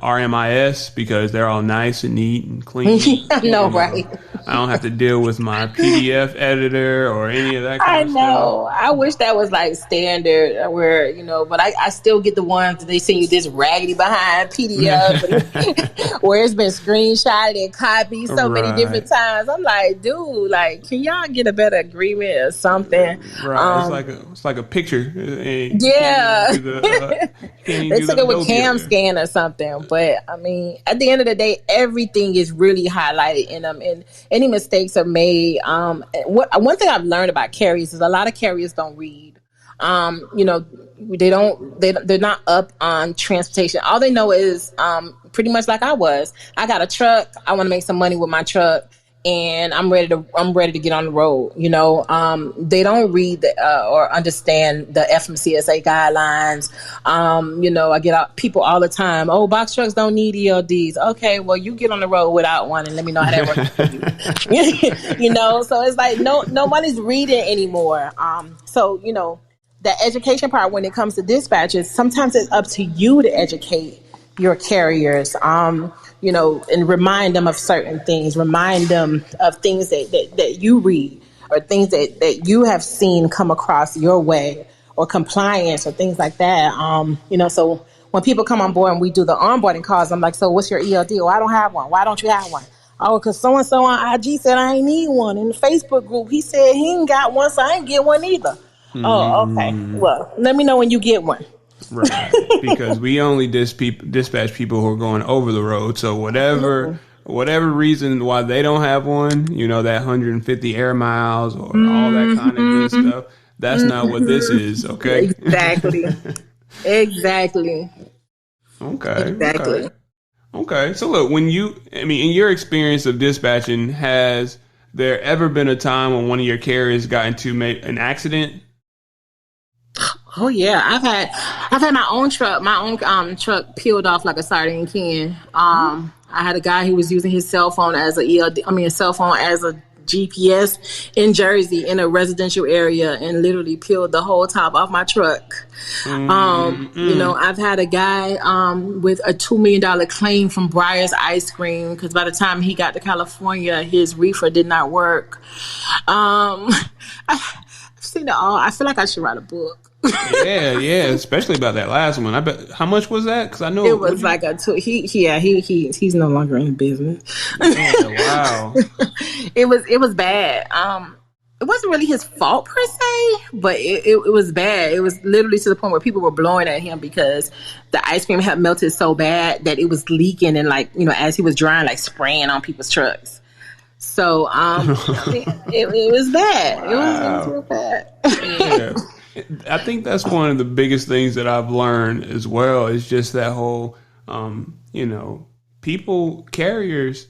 RMIS because they're all nice and neat and clean. I know, right? I don't have to deal with my PDF editor or any of that kind of stuff. I know. I wish that was like standard where, but I still get the ones that they send you this raggedy behind PDF where it's been screenshotted and copied so many different times. I'm like, dude, can y'all get a better agreement or something? Right. It's like a picture. Yeah. They took it with cam scan or something. But at the end of the day, everything is really highlighted in them, and any mistakes are made. One thing I've learned about carriers is a lot of carriers don't read. They're not up on transportation. All they know is pretty much like I was. I got a truck. I want to make some money with my truck. and I'm ready to get on the road. You know, they don't read or understand the FMCSA guidelines. You know, I get people all the time. Oh, box trucks don't need ELDs. Okay, well, you get on the road without one and let me know how that works for you. You know, so it's like nobody's reading anymore. So you know, the education part when it comes to dispatches, sometimes it's up to you to educate your carriers. You know, and remind them of certain things, remind them of things that you read or things that you have seen come across your way, or compliance or things like that. You know, so when people come on board and we do the onboarding calls, I'm like, so what's your ELD? Oh, I don't have one. Why don't you have one? Oh, because so-and-so on IG said I ain't need one. In the Facebook group, he said he ain't got one, so I ain't get one either. Oh, okay. Well, let me know when you get one. Right, because we only dispatch people who are going over the road. So whatever reason why they don't have one, you know, that 150 air miles or all that kind of good stuff, that's not what this is. Okay. Exactly. Exactly. Okay. So look, in your experience of dispatching, has there ever been a time when one of your carriers got into an accident? Oh yeah, I've had my own truck peeled off like a sardine can. I had a guy who was using his cell phone as a cell phone as a GPS in Jersey in a residential area, and literally peeled the whole top off my truck. You know, I've had a guy with a $2 million claim from Breyer's ice cream because by the time he got to California, his reefer did not work. I've seen it all. I feel like I should write a book. yeah, especially about that last one. I bet. How much was that? Because I know it was like he's no longer in business. Oh, wow. It was bad. It wasn't really his fault per se, but it was bad. It was literally to the point where people were blowing at him because the ice cream had melted so bad that it was leaking, and like, you know, as he was drying, like spraying on people's trucks. So it was bad. Wow. It was real bad. Yeah. I think that's one of the biggest things that I've learned as well, is just that whole, you know, carriers,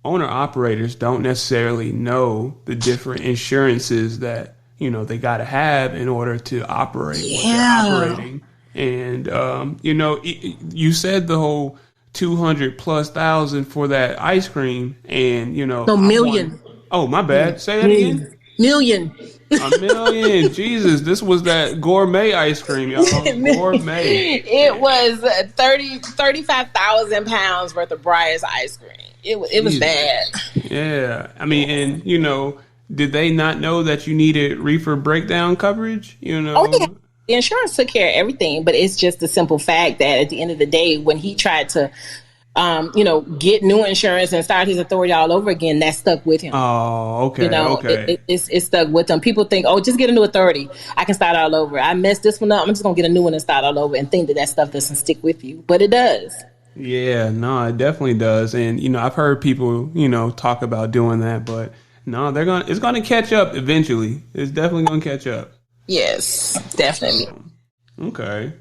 owner operators don't necessarily know the different insurances that, you know, they got to have in order to operate what they're operating. And, you know, you said the whole 200,000+ for that ice cream, and, you know, million. Oh, my bad. Say that again. Million. $1 million. Jesus, this was that gourmet ice cream, y'all. Gourmet. It was 35,000 pounds worth of Breyer's ice cream. It was bad. Yeah. I mean, and, you know, did they not know that you needed reefer breakdown coverage? You know? Oh, yeah. The insurance took care of everything, but it's just the simple fact that at the end of the day, when he tried to you know, get new insurance and start his authority all over again, that stuck with him. Oh, okay. You know, okay. It stuck with them. People think, oh, just get a new authority. I can start all over. I messed this one up. I'm just going to get a new one and start all over, and think that stuff doesn't stick with you. But it does. Yeah, no, it definitely does. And, you know, I've heard people, you know, talk about doing that, but no, it's going to catch up eventually. It's definitely going to catch up. Yes, definitely. Okay.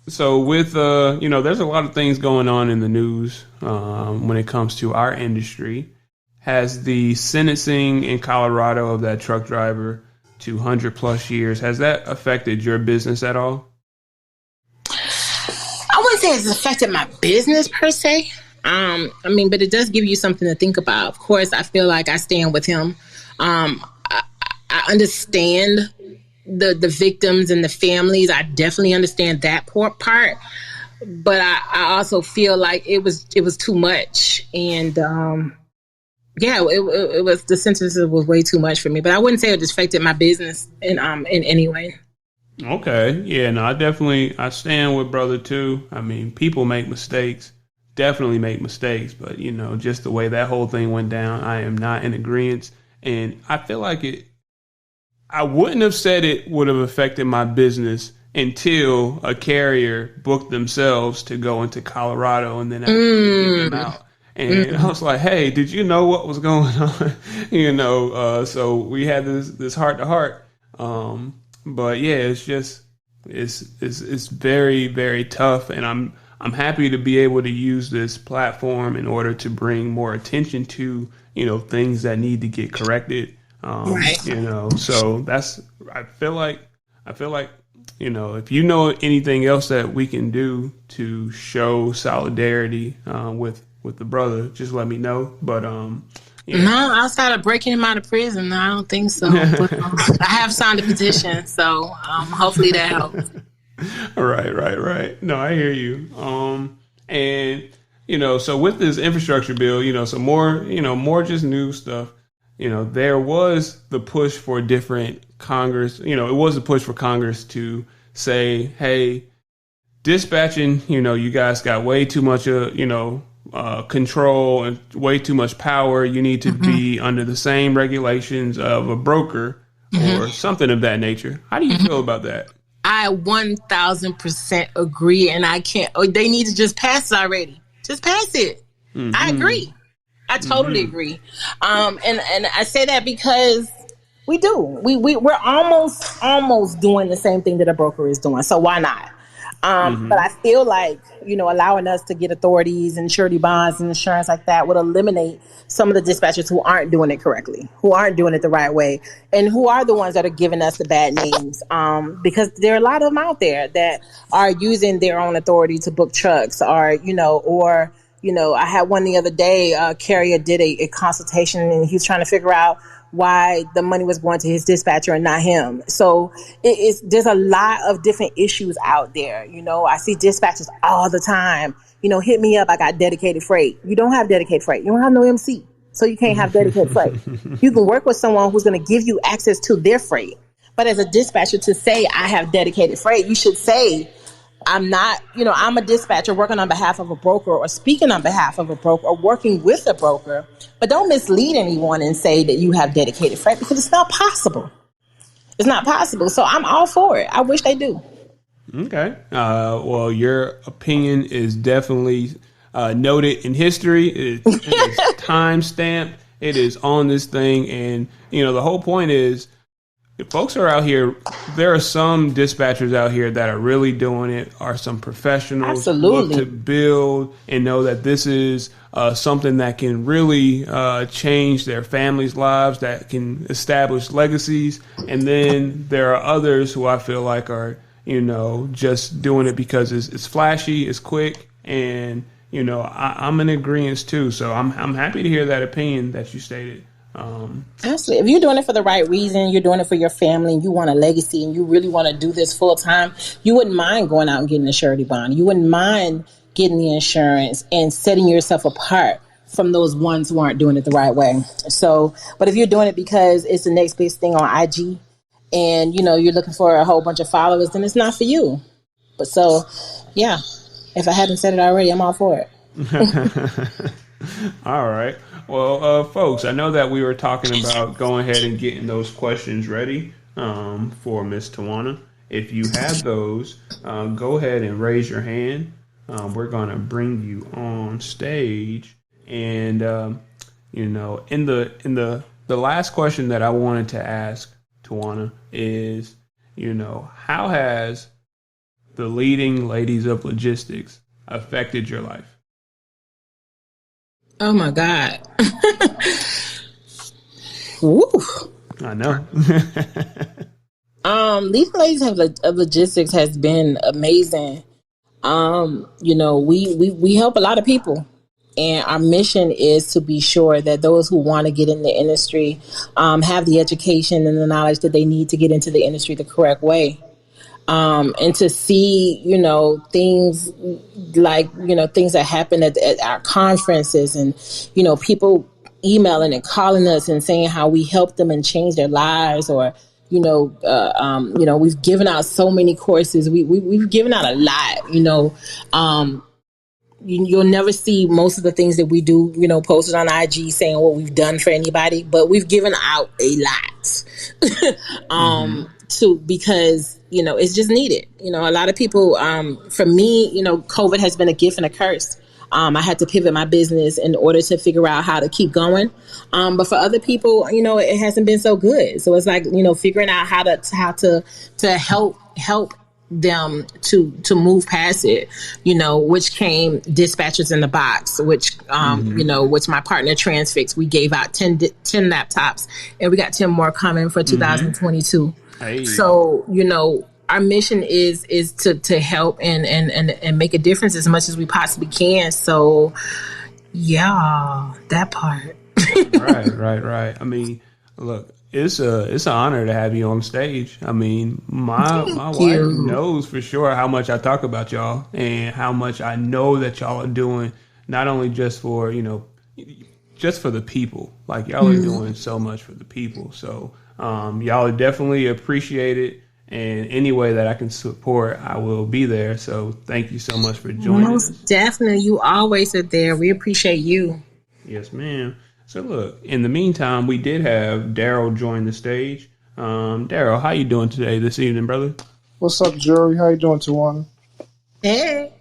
So with, you know, there's a lot of things going on in the news when it comes to our industry. Has the sentencing in Colorado of that truck driver to 100+ years, has that affected your business at all? I wouldn't say it's affected my business per se. I mean, but it does give you something to think about. Of course, I feel like I stand with him. I understand the victims and the families. I definitely understand that part, but I also feel like it was too much, and it was, the sentence was way too much for me. But I wouldn't say it affected my business in any way. Okay, yeah, no, I stand with brother too. I mean, people make mistakes, definitely make mistakes, but you know, just the way that whole thing went down, I am not in agreement, and I feel like I wouldn't have said it would have affected my business until a carrier booked themselves to go into Colorado and then actually get them out. And I was like, hey, did you know what was going on? You know, so we had this heart to heart. But yeah, it's just, it's very, very tough. And I'm happy to be able to use this platform in order to bring more attention to, things that need to get corrected. Right. So I feel like, if you know anything else that we can do to show solidarity, with the brother, just let me know. But, No, outside of breaking him out of prison, no, I don't think so. But, I have signed a petition, so hopefully that helps. Right. No, I hear you. And so with this infrastructure bill, so more just new stuff. There was the push for different Congress. It was a push for Congress to say, hey, dispatching. You guys got way too much control and way too much power. You need to be under the same regulations of a broker or something of that nature. How do you feel about that? I 1000% agree, and I can't. They need to just pass it already. Just pass it. I agree. I totally agree. And I say that because we do. We're almost doing the same thing that a broker is doing. So why not? But I feel like, allowing us to get authorities and surety bonds and insurance like that would eliminate some of the dispatchers who aren't doing it correctly, who aren't doing it the right way, and who are the ones that are giving us the bad names. Because there are a lot of them out there that are using their own authority to book trucks, or I had one the other day. Carrier did a consultation, and he was trying to figure out why the money was going to his dispatcher and not him. So there's a lot of different issues out there. I see dispatchers all the time, hit me up. I got dedicated freight. You don't have dedicated freight. You don't have no MC. So you can't have dedicated freight. You can work with someone who's going to give you access to their freight. But as a dispatcher, to say I have dedicated freight, you should say, I'm not, I'm a dispatcher working on behalf of a broker or speaking on behalf of a broker or working with a broker, but don't mislead anyone and say that you have dedicated freight, because it's not possible. It's not possible. So I'm all for it. I wish they do. Okay. Well, your opinion is definitely noted in history. It is time stamped. It is on this thing. And, the whole point is, if folks are out here, there are some dispatchers out here that are really doing it, are some professionals. Absolutely. Look to build and know that this is something that can really change their families' lives, that can establish legacies. And then there are others who I feel like are, just doing it because it's flashy, it's quick, and, I'm in agreement too. So I'm happy to hear that opinion that you stated. Absolutely. If you're doing it for the right reason, you're doing it for your family, and you want a legacy, and you really want to do this full time, you wouldn't mind going out and getting a surety bond. You wouldn't mind getting the insurance and setting yourself apart from those ones who aren't doing it the right way. So, but if you're doing it because it's the next big thing on IG, and you're looking for a whole bunch of followers, then it's not for you. But so, yeah, if I hadn't said it already, I'm all for it. All right. Well, folks, I know that we were talking about going ahead and getting those questions ready for Miss Tawana. If you have those, go ahead and raise your hand. We're going to bring you on stage. And, in the last question that I wanted to ask Tawana is, how has the leading Ladies of Logistics affected your life? Oh my God. Woo. I know. These Ladies of Logistics has been amazing. We help a lot of people, and our mission is to be sure that those who want to get in the industry have the education and the knowledge that they need to get into the industry the correct way. And to see, things like, things that happen at our conferences, and, people emailing and calling us and saying how we help them and change their lives, or, we've given out so many courses. We've given out a lot, You'll never see most of the things that we do, posted on IG saying what we've done for anybody, but we've given out a lot, because, it's just needed. A lot of people, for me, COVID has been a gift and a curse. I had to pivot my business in order to figure out how to keep going. But for other people, it hasn't been so good. So it's like, figuring out how to help them to move past it, which came Dispatchers in the Box, which which my partner Transfix, we gave out 10 laptops, and we got 10 more coming for 2022. Hey. So our mission is to help and make a difference as much as we possibly can. So yeah, that part. Right. I mean, look, it's an honor to have you on stage. I mean, my wife knows for sure how much I talk about y'all and how much I know that y'all are doing, not only just for, just for the people. Like, y'all are doing so much for the people. So y'all are definitely appreciated. And any way that I can support, I will be there. So thank you so much for joining us. Definitely. You always are there. We appreciate you. Yes, ma'am. So look, in the meantime, we did have Daryl join the stage. Daryl, how you doing today, this evening, brother? What's up, Jerry? How you doing, Tawana? Hey.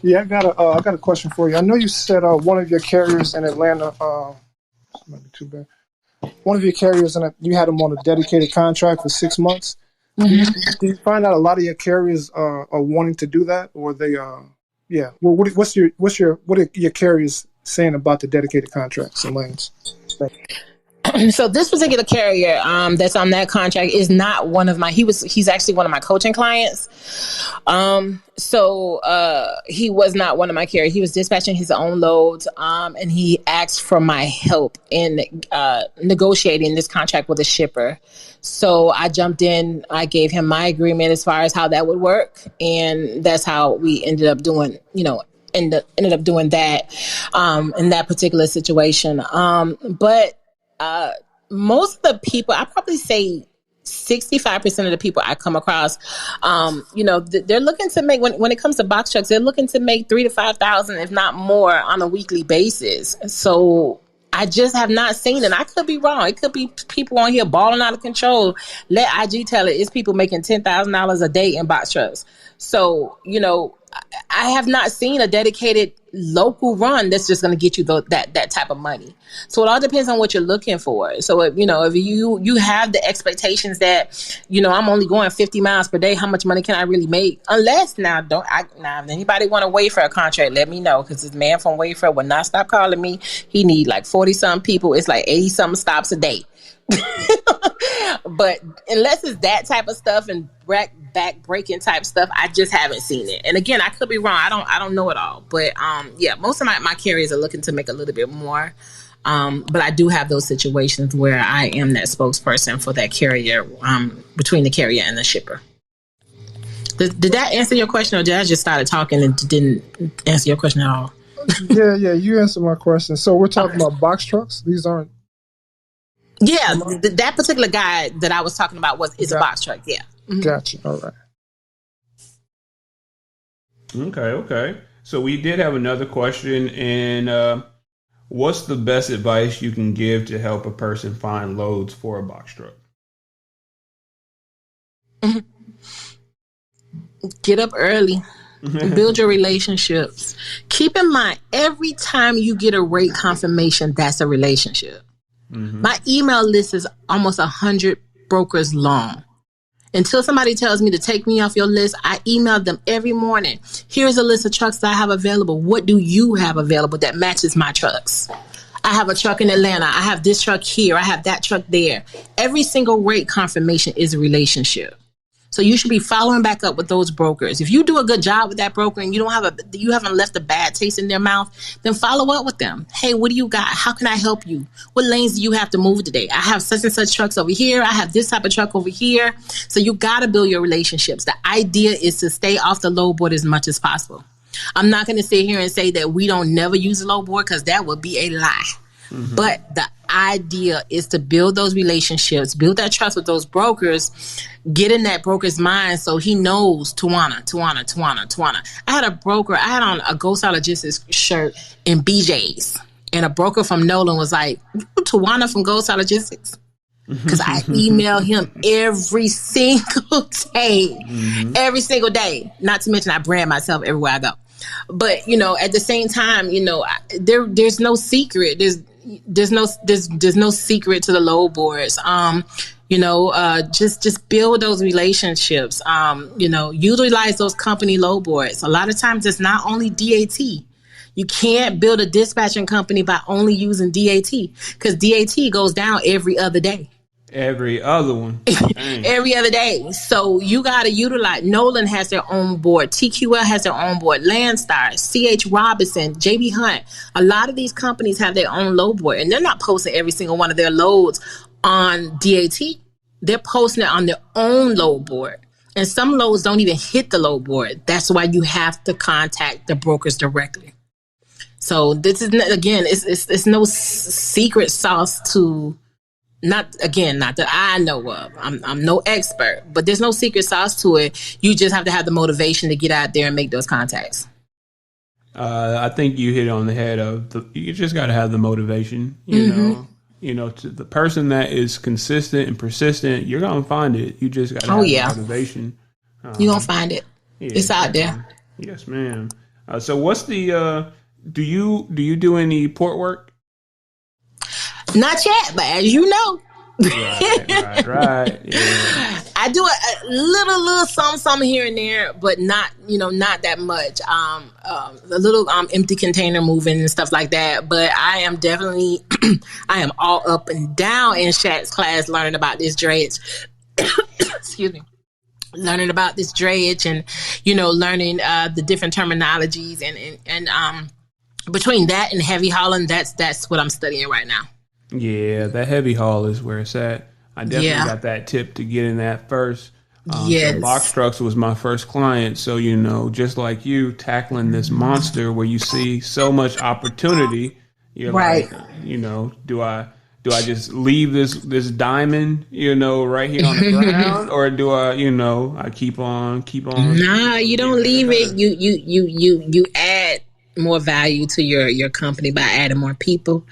Yeah, I got a question for you. I know you said one of your carriers in Atlanta, might be too bad. One of your carriers, you had them on a dedicated contract for 6 months. Mm-hmm. Do you find out a lot of your carriers are wanting to do that, or they yeah? Well, what are your carriers saying about the dedicated contracts and lanes? So this particular carrier that's on that contract is not one of my. He's actually one of my coaching clients. So he was not one of my carriers. He was dispatching his own loads, and he asked for my help in negotiating this contract with a shipper. So I jumped in. I gave him my agreement as far as how that would work, and that's how we ended up doing. Ended up doing that in that particular situation. But most of the people, I probably say 65% of the people I come across, they're looking to make, when it comes to box trucks, they're looking to make $3,000 to $5,000, if not more, on a weekly basis. So I just have not seen it. I could be wrong. It could be people on here balling out of control. Let IG tell it. It's people making $10,000 a day in box trucks. So, I have not seen a dedicated local run that's just going to get you that type of money. So it all depends on what you're looking for. So if you have the expectations that I'm only going 50 miles per day, how much money can I really make? Unless now if anybody want to wait for a contract, let me know, because this man from Wayfair will not stop calling me. He need like 40 some people. It's like 80 something stops a day. But unless it's that type of stuff and back breaking type stuff, I just haven't seen it. And again, I could be wrong. I don't know it all. But most of my carriers are looking to make a little bit more. But I do have those situations where I am that spokesperson for that carrier, between the carrier and the shipper. Did that answer your question, or did I just started talking and didn't answer your question at all? Yeah, you answered my question. So we're talking about box trucks. These aren't. Yeah, that particular guy that I was talking about is a box truck. Yeah. Mm-hmm. Gotcha. All right. Okay. So we did have another question, and what's the best advice you can give to help a person find loads for a box truck? Get up early. Build your relationships. Keep in mind, every time you get a rate confirmation, that's a relationship. Mm-hmm. My email list is almost 100 brokers long. Until somebody tells me to take me off your list, I email them every morning. Here's a list of trucks that I have available. What do you have available that matches my trucks? I have a truck in Atlanta. I have this truck here. I have that truck there. Every single rate confirmation is a relationship. So you should be following back up with those brokers. If you do a good job with that broker and you haven't left a bad taste in their mouth, then follow up with them. Hey, what do you got? How can I help you? What lanes do you have to move today? I have such and such trucks over here. I have this type of truck over here. So you got to build your relationships. The idea is to stay off the load board as much as possible. I'm not going to sit here and say that we don't never use the load board, because that would be a lie. Mm-hmm. But the idea is to build those relationships, build that trust with those brokers, get in that broker's mind so he knows Tawana. I had on a Ghost Logistics shirt in BJ's, and a broker from Nolan was like, Tawana from Ghost Logistics? Because I email him every single day. Mm-hmm. Every single day. Not to mention I brand myself everywhere I go. But, at the same time, there's no secret. there's no secret to the load boards. Just build those relationships. Utilize those company load boards. A lot of times it's not only DAT. You can't build a dispatching company by only using DAT, because DAT goes down every other day. Every other one. Every other day. So you got to utilize. Nolan has their own board. TQL has their own board. Landstar, CH Robinson, JB Hunt. A lot of these companies have their own load board, and they're not posting every single one of their loads on DAT. They're posting it on their own load board. And some loads don't even hit the load board. That's why you have to contact the brokers directly. So this is, again, it's no secret sauce to, not that I know of. I'm no expert, but there's no secret sauce to it. You just have to have the motivation to get out there and make those contacts. I think you hit on the head you just got to have the motivation, to the person that is consistent and persistent, you're going to find it. You just got to have the motivation. You're going to find it. Yeah, it's out there. Yes, ma'am. So what's the, do you do any port work? Not yet, but as you know. Right. Yeah. I do a little something here and there, but not that much. A little empty container moving and stuff like that. But I am definitely, I am all up and down in Shaq's class learning about this dredge. Excuse me. Learning about this dredge and, learning the different terminologies and between that and heavy hauling, that's what I'm studying right now. Yeah, that heavy haul is where it's at. I definitely got that tip to get in that first. Yes. So Box Trucks was my first client. So, just like you tackling this monster where you see so much opportunity, you're right. Do I just leave this diamond, right here on the ground, or do I keep on? Nah, you don't leave it. You add more value to your company by adding more people,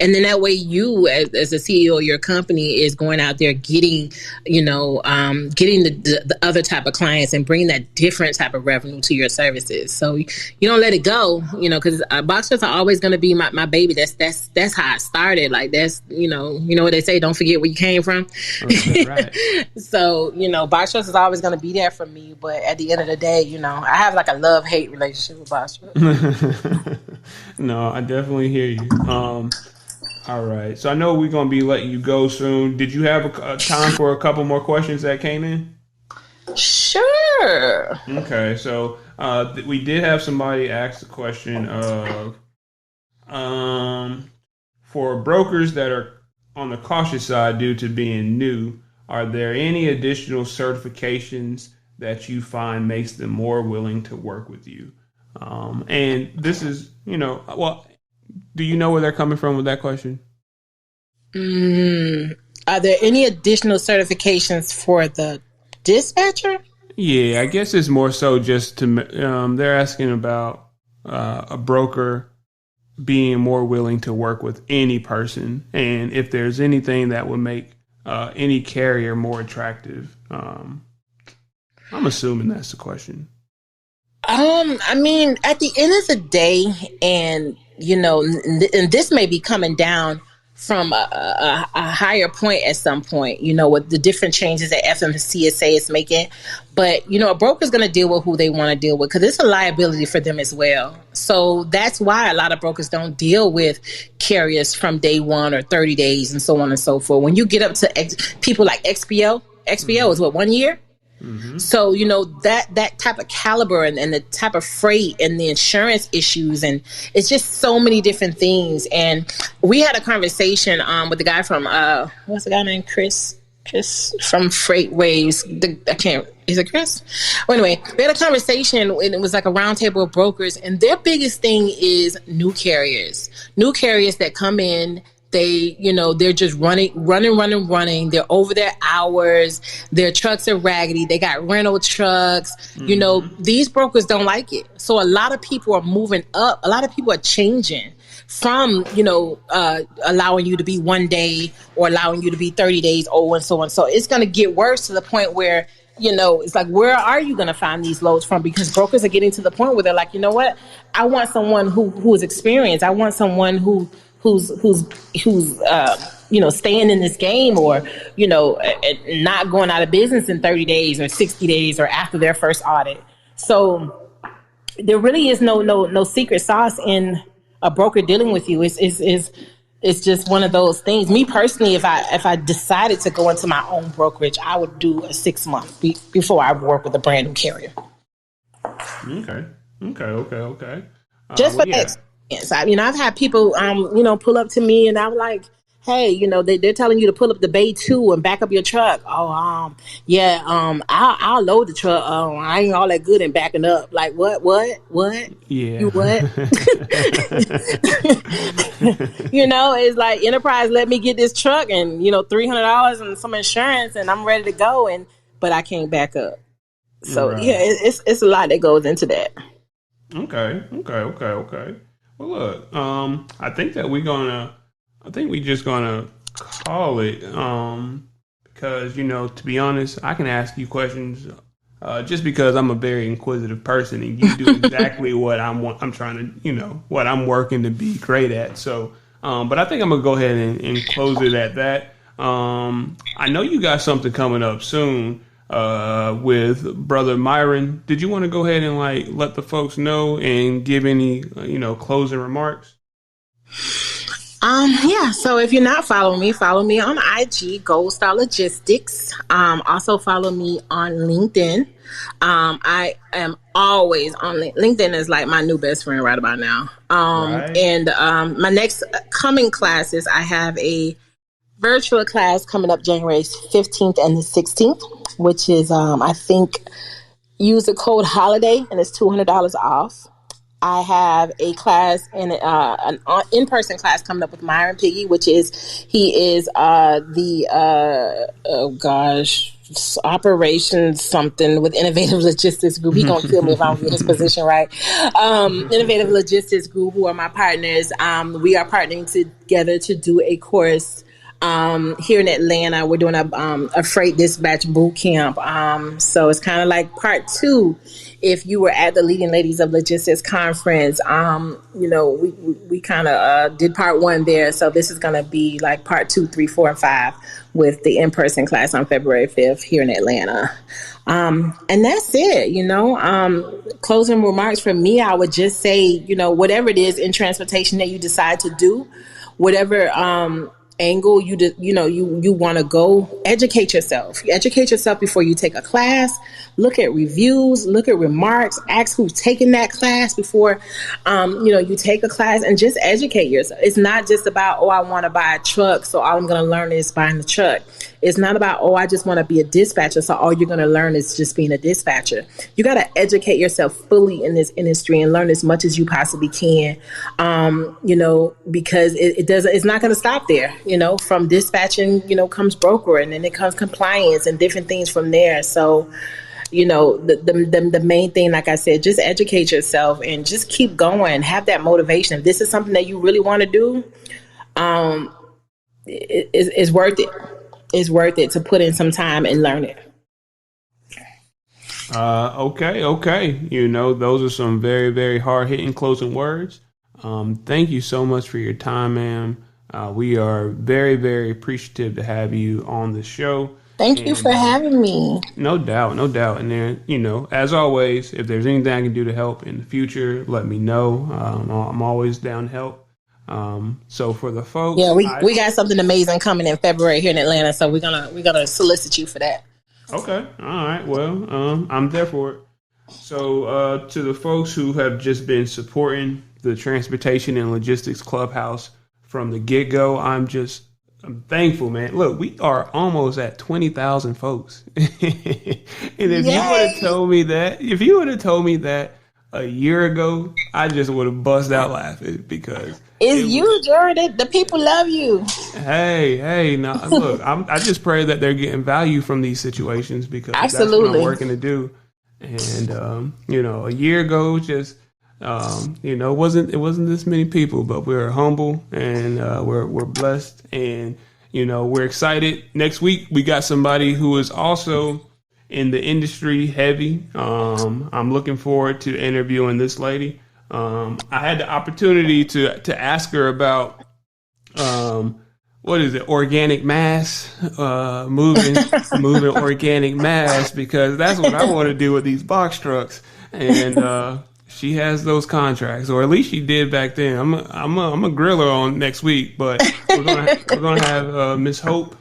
and then that way you as a CEO of your company is going out there getting the other type of clients and bringing that different type of revenue to your services. So you don't let it go, because boxers are always going to be my baby. That's how I started. Like that's what they say, don't forget where you came from. Okay, right. So boxers is always going to be there for me, but at the end of the day, I have like a love-hate relationship with boxers. No, I definitely hear you. All right. So I know we're going to be letting you go soon. Did you have a time for a couple more questions that came in? Sure. Okay. So we did have somebody ask the question of for brokers that are on the cautious side due to being new, are there any additional certifications that you find makes them more willing to work with you? And this is, do you know where they're coming from with that question? Are there any additional certifications for the dispatcher? Yeah, I guess it's more so just to, they're asking about a broker being more willing to work with any person, and if there's anything that would make any carrier more attractive. I'm assuming that's the question. I mean, at the end of the day, and and this may be coming down from a higher point at some point, with the different changes that FMCSA is making. But, a broker's going to deal with who they want to deal with, because it's a liability for them as well. So that's why a lot of brokers don't deal with carriers from day one or 30 days and so on and so forth. When you get up to people like XPO is what, 1 year? Mm-hmm. So, that type of caliber and the type of freight and the insurance issues, and it's just so many different things. And we had a conversation with the guy from, what's the guy named? Chris from Freight Waves. Is it Chris? Well, anyway, we had a conversation and it was like a roundtable of brokers, and their biggest thing is new carriers that come in. They, they're just running. They're over their hours. Their trucks are raggedy. They got rental trucks. Mm-hmm. These brokers don't like it. So a lot of people are moving up. A lot of people are changing from, allowing you to be 1 day or allowing you to be 30 days old and so on. So it's going to get worse to the point where, it's like, where are you going to find these loads from? Because brokers are getting to the point where they're like, you know what? I want someone who is experienced. I want someone who staying in this game, or not going out of business in 30 days or 60 days or after their first audit. So there really is no secret sauce in a broker dealing with you. It's just one of those things. Me personally, if I decided to go into my own brokerage, I would do a 6 month before I work with a brand new carrier. Okay. Just for that experience. I've had people, pull up to me, and I'm like, hey, they're telling you to pull up the bay 2 and back up your truck. Oh, I'll load the truck. Oh, I ain't all that good in backing up. Like, what? Yeah. You what? It's like, Enterprise let me get this truck and, $300 and some insurance, and I'm ready to go, but I can't back up. So, right. Yeah, it's a lot that goes into that. Okay. Well, look, I think we just gonna call it, because, to be honest, I can ask you questions, just because I'm a very inquisitive person, and you do exactly what I'm trying to, what I'm working to be great at. So, but I think I'm gonna go ahead and close it at that. I know you got something coming up soon, with Brother Myron. Did you want to go ahead and let the folks know and give any, closing remarks? Yeah. So if you're not following me, follow me on IG, Gold Star Logistics. Also follow me on LinkedIn. I am always on LinkedIn. Is like my new best friend right about now. Right. And my next coming classes, I have a virtual class coming up January 15th and the 16th, which is, I think, use the code HOLIDAY and it's $200 off. I have a class an in-person class coming up with Myron Piggy, he is operations something with Innovative Logistics Group. He's going to kill me if I don't get his position right. Innovative Logistics Group, who are my partners. We are partnering together to do a course here in Atlanta. We're doing a freight dispatch boot camp. So it's kind of like part 2. If you were at the Leading Ladies of Logistics conference, we kind of did part 1 there. So this is going to be like part 2, 3, 4, and 5 with the in-person class on February 5th here in Atlanta. And that's it, closing remarks from me. I would just say, whatever it is in transportation that you decide to do, whatever, angle you want to go, educate yourself before you take a class. Look at reviews, look at remarks, ask who's taking that class before you take a class, and just educate yourself. It's not just about, I want to buy a truck, so all I'm going to learn is buying the truck. It's not about, I just want to be a dispatcher, so all you're going to learn is just being a dispatcher. You got to educate yourself fully in this industry and learn as much as you possibly can, because it's not going to stop there. From dispatching, comes broker, and then it comes compliance and different things from there. So, the main thing, like I said, just educate yourself and just keep going. Have that motivation. If this is something that you really want to do, it's worth it. It's worth it to put in some time and learn it. Okay. Those are some very, very hard hitting closing words. Thank you so much for your time, ma'am. We are very, very appreciative to have you on the show. Thank you for having me. No doubt. And then, as always, if there's anything I can do to help in the future, let me know. I'm always down to help. So for the folks, yeah, we got something amazing coming in February here in Atlanta, so we're gonna solicit you for that. Okay, all right. Well, I'm there for it. So to the folks who have just been supporting the Transportation and Logistics Clubhouse from the get-go, I'm thankful, man. Look, we are almost at 20,000 folks. And if you would have told me that a year ago, I just would have bust out laughing, because you, Jordan. The people love you. Hey, no, look, I just pray that they're getting value from these situations, because Absolutely. That's what I'm working to do. And a year ago, just it wasn't this many people, but we're humble, and we're blessed, and we're excited. Next week we got somebody who is also in the industry heavy. I'm looking forward to interviewing this lady. I had the opportunity to ask her about what is it? Organic mass, moving organic mass, because that's what I want to do with these box trucks. And, she has those contracts, or at least she did back then. I'm a griller on next week, but we're gonna have Miss Hope.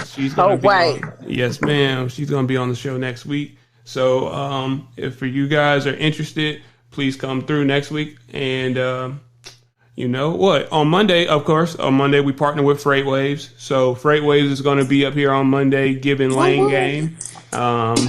She's gonna be on, yes, ma'am. She's gonna be on the show next week. So if for you guys are interested, please come through next week. And you know what? On Monday, of course, we partner with Freight Waves. So Freight Waves is going to be up here on Monday giving lane game.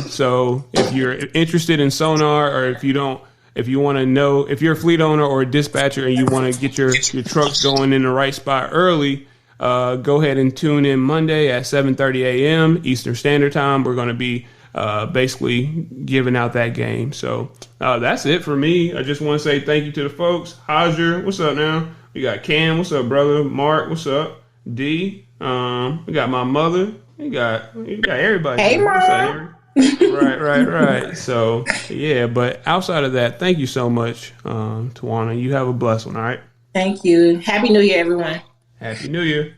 So if you're interested in sonar, or if you want to know, if you're a fleet owner or a dispatcher and you want to get your trucks going in the right spot early, go ahead and tune in Monday at 7:30 a.m. Eastern Standard Time. We're going to be basically giving out that game. So that's it for me. I just want to say thank you to the folks. Hajer, what's up now? We got Cam, what's up, brother? Mark, what's up? D, we got my mother. You got everybody. Hey, Mom. Right. So, yeah, but outside of that, thank you so much, Tawana. You have a blessed one, all right? Thank you. Happy New Year, everyone. Happy New Year.